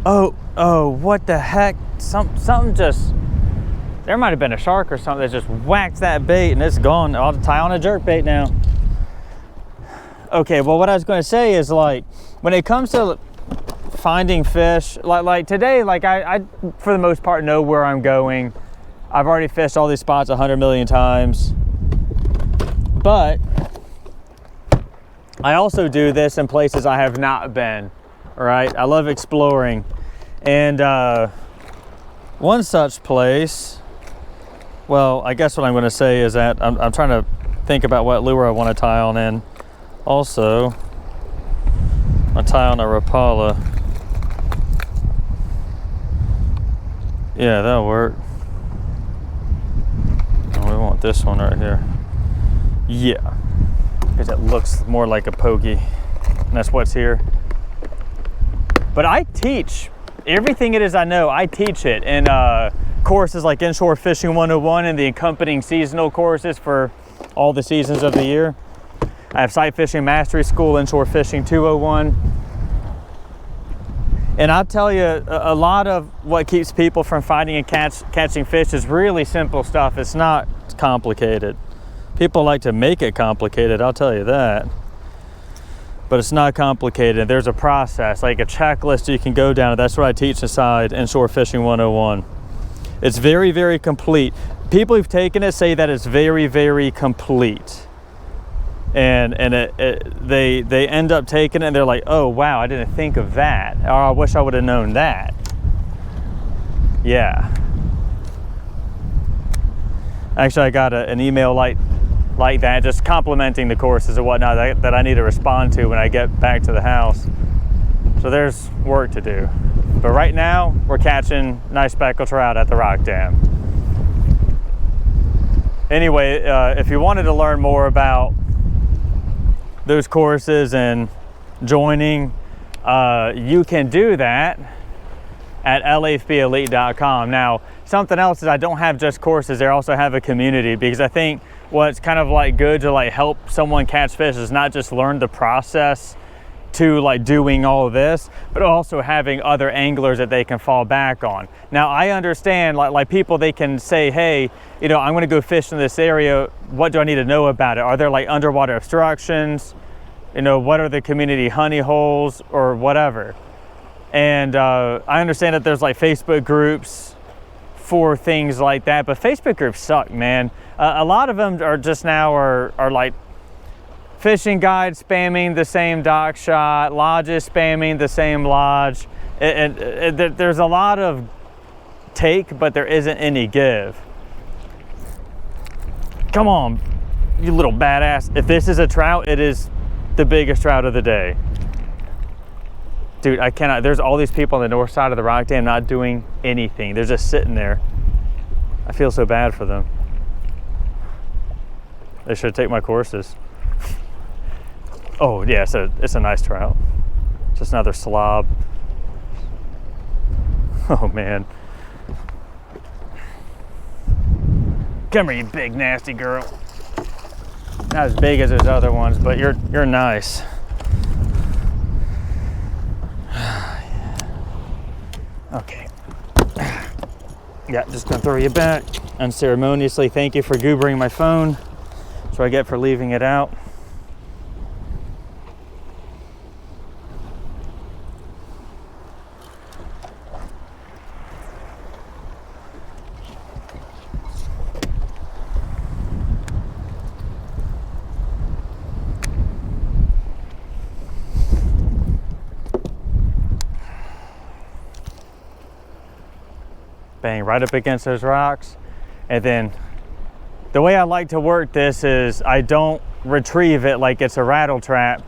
oh, what the heck? Something just, there might have been a shark or something that just whacked that bait and it's gone. I'll tie on a jerk bait now. Okay, well, what I was going to say is, like, when it comes to finding fish, like today, like I for the most part know where I'm going. I've already fished all these spots 100 million times. But I also do this in places I have not been, right? I love exploring. And one such place, well, I guess what I'm going to say is that I'm trying to think about what lure I want to tie on in. Also, I tie on a Rapala. Yeah, that'll work. Oh, we want this one right here. Yeah, because it looks more like a pokey, and that's what's here. But I teach everything it is I know. I teach it in courses like Inshore Fishing 101 and the accompanying seasonal courses for all the seasons of the year. I have Sight Fishing Mastery School, Inshore Fishing 201. And I'll tell you, a lot of what keeps people from finding and catching fish is really simple stuff. It's not complicated. People like to make it complicated, I'll tell you that. But it's not complicated. There's a process, like a checklist you can go down. That's what I teach inside Inshore Fishing 101. It's very, very complete. People who've taken it say that it's very, very complete. And they end up taking it and they're like, oh wow, I didn't think of that, or I wish I would have known that. Yeah. Actually, I got an email like that, just complimenting the courses and whatnot that I need to respond to when I get back to the house. So there's work to do. But right now, we're catching nice speckled trout at the rock dam. Anyway, if you wanted to learn more about those courses and joining, you can do that at lafbelite.com. Now, something else is I don't have just courses there, I also have a community, because I think what's kind of like good to like help someone catch fish is not just learn the process to like doing all of this, but also having other anglers that they can fall back on. Now, I understand like people, they can say, hey, you know, I'm going to go fish in this area. What do I need to know about it? Are there like underwater obstructions? You know, what are the community honey holes or whatever? And I understand that there's like Facebook groups for things like that, but Facebook groups suck, man. A lot of them are just now are like fishing guides spamming the same dock shot, lodges spamming the same lodge. There's a lot of take, but there isn't any give. Come on, you little badass. If this is a trout, it is the biggest trout of the day. Dude, I cannot, there's all these people on the north side of the rock dam not doing anything. They're just sitting there. I feel so bad for them. They should take my courses. Oh yeah, it's a nice trout. Just another slob. Oh man. Come here, you big nasty girl. Not as big as those other ones, but you're nice. Okay. Yeah, just gonna throw you back unceremoniously. Thank you for goobering my phone. That's what I get for leaving it out. Bang, right up against those rocks, and then The way I like to work this is I don't retrieve it like it's a rattle trap.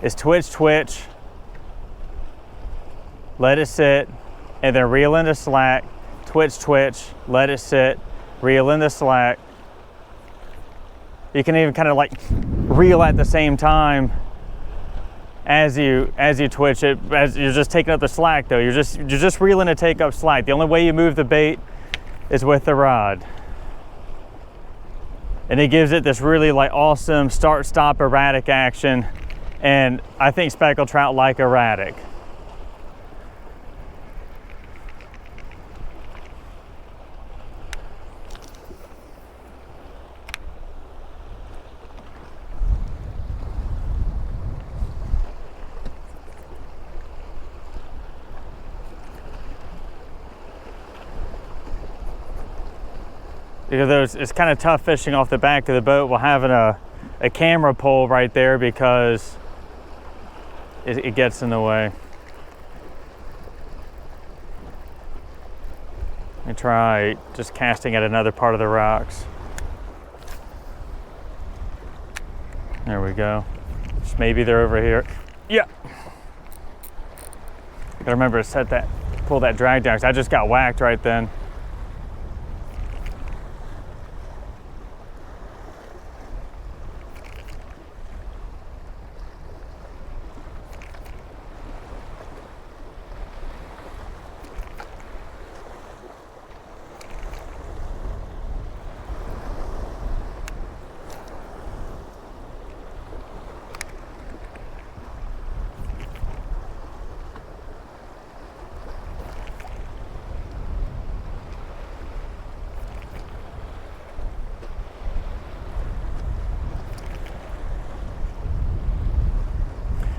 It's twitch, twitch, let it sit, and then reel into slack, twitch, twitch, let it sit, reel into slack. You can even kind of like reel at the same time as you twitch it, as you're just taking up the slack though. You're just reeling to take up slack. The only way you move the bait is with the rod. And it gives it this really like awesome start stop erratic action, and I think speckled trout like erratic. Because it's kind of tough fishing off the back of the boat while having a camera pole right there, because it gets in the way. Let me try just casting at another part of the rocks. There we go. Just maybe they're over here. Yeah. Gotta remember to pull that drag down, because I just got whacked right then.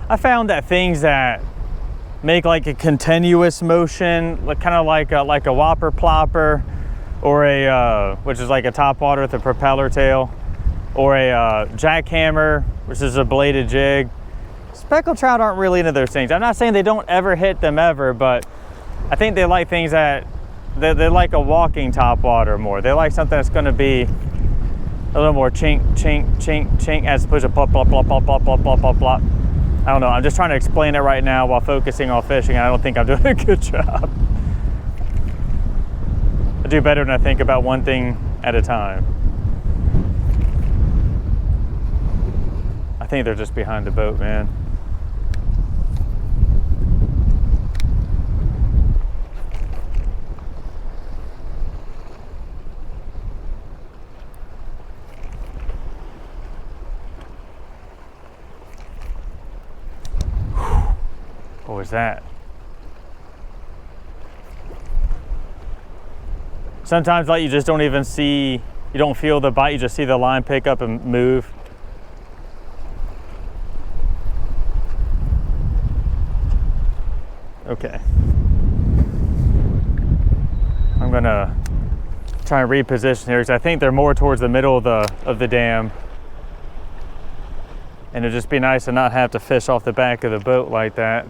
I found that things that make like a continuous motion, kind of like a whopper plopper, or a which is like a topwater with a propeller tail, or a jackhammer, which is a bladed jig. Speckled trout aren't really into those things. I'm not saying they don't ever hit them ever, but I think they like things that they like a walking topwater more. They like something that's going to be a little more chink, chink, chink, chink, as opposed to plop, plop, plop, plop, plop, plop, plop, plop, plop. I don't know, I'm just trying to explain it right now while focusing on fishing. I don't think I'm doing a good job. I do better when I think about one thing at a time. I think they're just behind the boat, man. What was that? Sometimes like you just don't even see, you don't feel the bite, you just see the line pick up and move. Okay. I'm gonna try and reposition here because I think they're more towards the middle of the dam. And it'd just be nice to not have to fish off the back of the boat like that.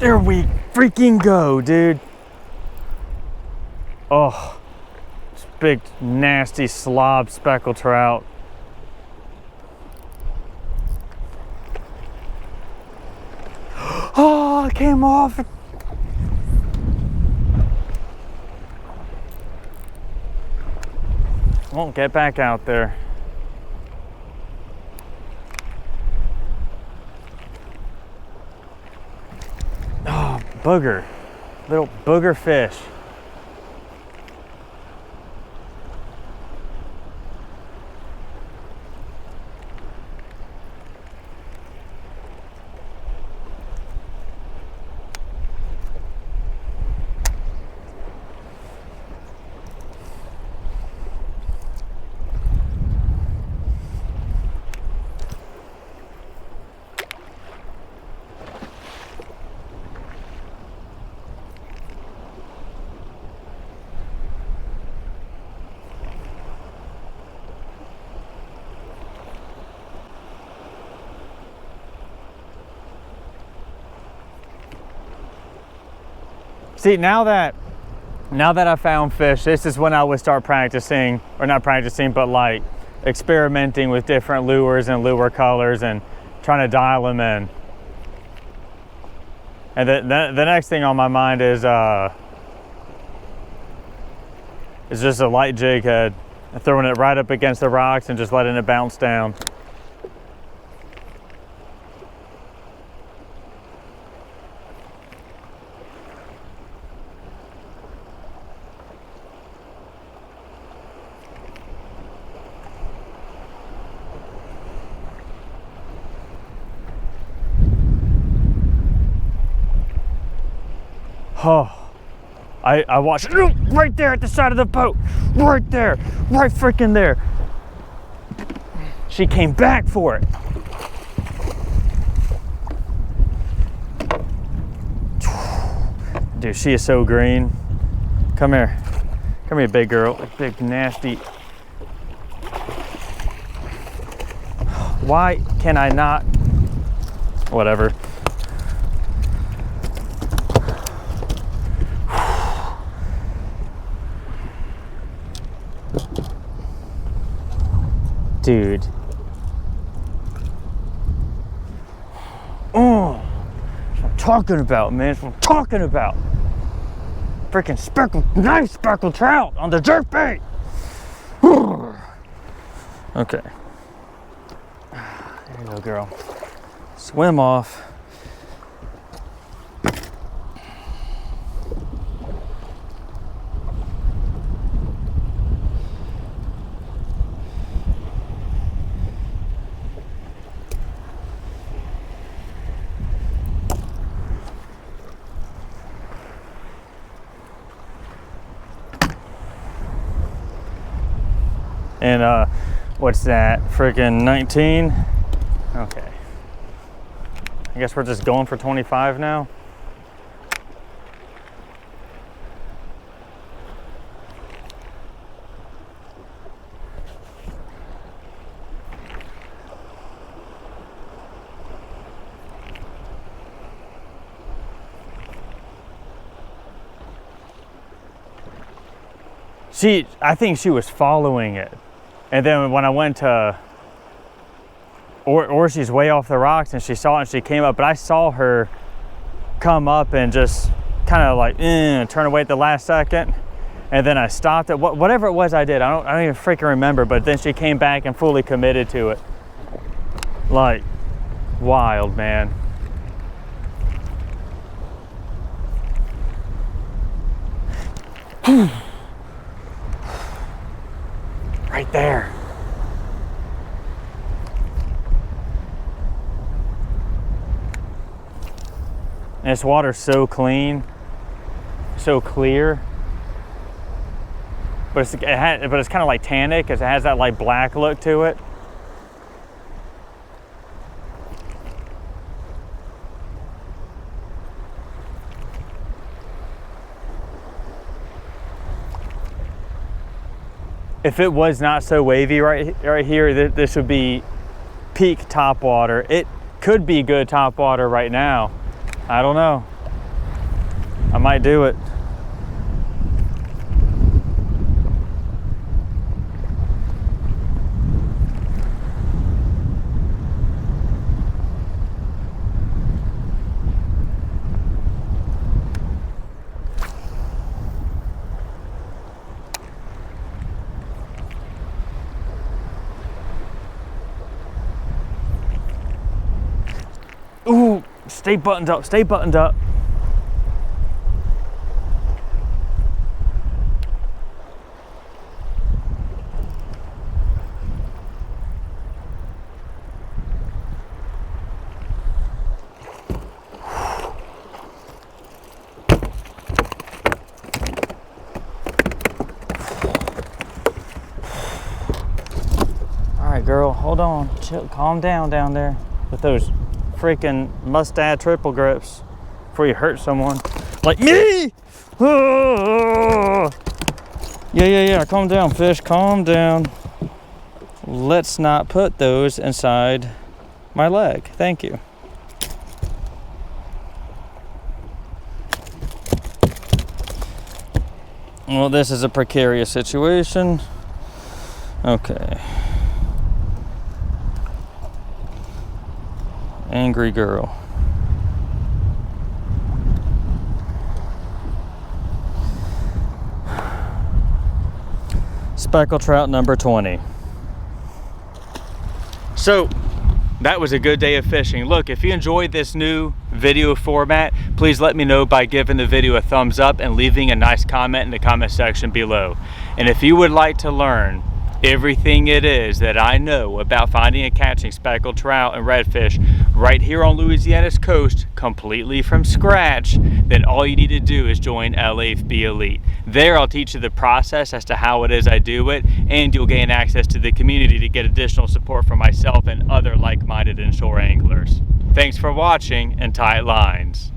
There we freaking go, dude. Oh, this big, nasty slob speckled trout. Oh, it came off. Won't get back out there. Oh, booger. Little booger fish. See, now that I found fish, this is when I would start practicing, or not practicing, but like experimenting with different lures and lure colors and trying to dial them in. And the next thing on my mind is just a light jig head, throwing it right up against the rocks and just letting it bounce down. Oh, I watched it right there at the side of the boat, right there, right freaking there. She came back for it. Dude, she is so green. Come here, big girl, big nasty. Why can I not? Whatever. Dude. Oh, that's what I'm talking about, man. That's what I'm talking about. Freaking nice speckled trout on the jerk bait. Okay. There you go, girl. Swim off. And what's that? Freaking 19? Okay. I guess we're just going for 25 now. I think she was following it. And then when I went to, or she's way off the rocks and she saw it and she came up, but I saw her come up and just kind of like, turn away at the last second. And then I stopped it, whatever it was I did, I don't even freaking remember, but then she came back and fully committed to it. Like, wild, man. Right there. And this water's so clean, so clear. But it's kind of like tannic, because it has that like black look to it. If it was not so wavy right here, this would be peak top water. It could be good top water right now. I don't know. might do it. Ooh, stay buttoned up, stay buttoned up. All right, girl, hold on, chill, calm down there with those freaking mustad triple grips before you hurt someone like me. Yeah, calm down, fish, calm down. Let's not put those inside my leg. Thank you. Well, this is a precarious situation. Okay. Angry girl. Speckled trout number 20. So that was a good day of fishing. Look, if you enjoyed this new video format, please let me know by giving the video a thumbs up and leaving a nice comment in the comment section below. And if you would like to learn everything it is that I know about finding and catching speckled trout and redfish right here on Louisiana's coast completely from scratch, then all you need to do is join LAFB Elite. There I'll teach you the process as to how it is I do it, and you'll gain access to the community to get additional support from myself and other like-minded inshore anglers. Thanks for watching, and tight lines.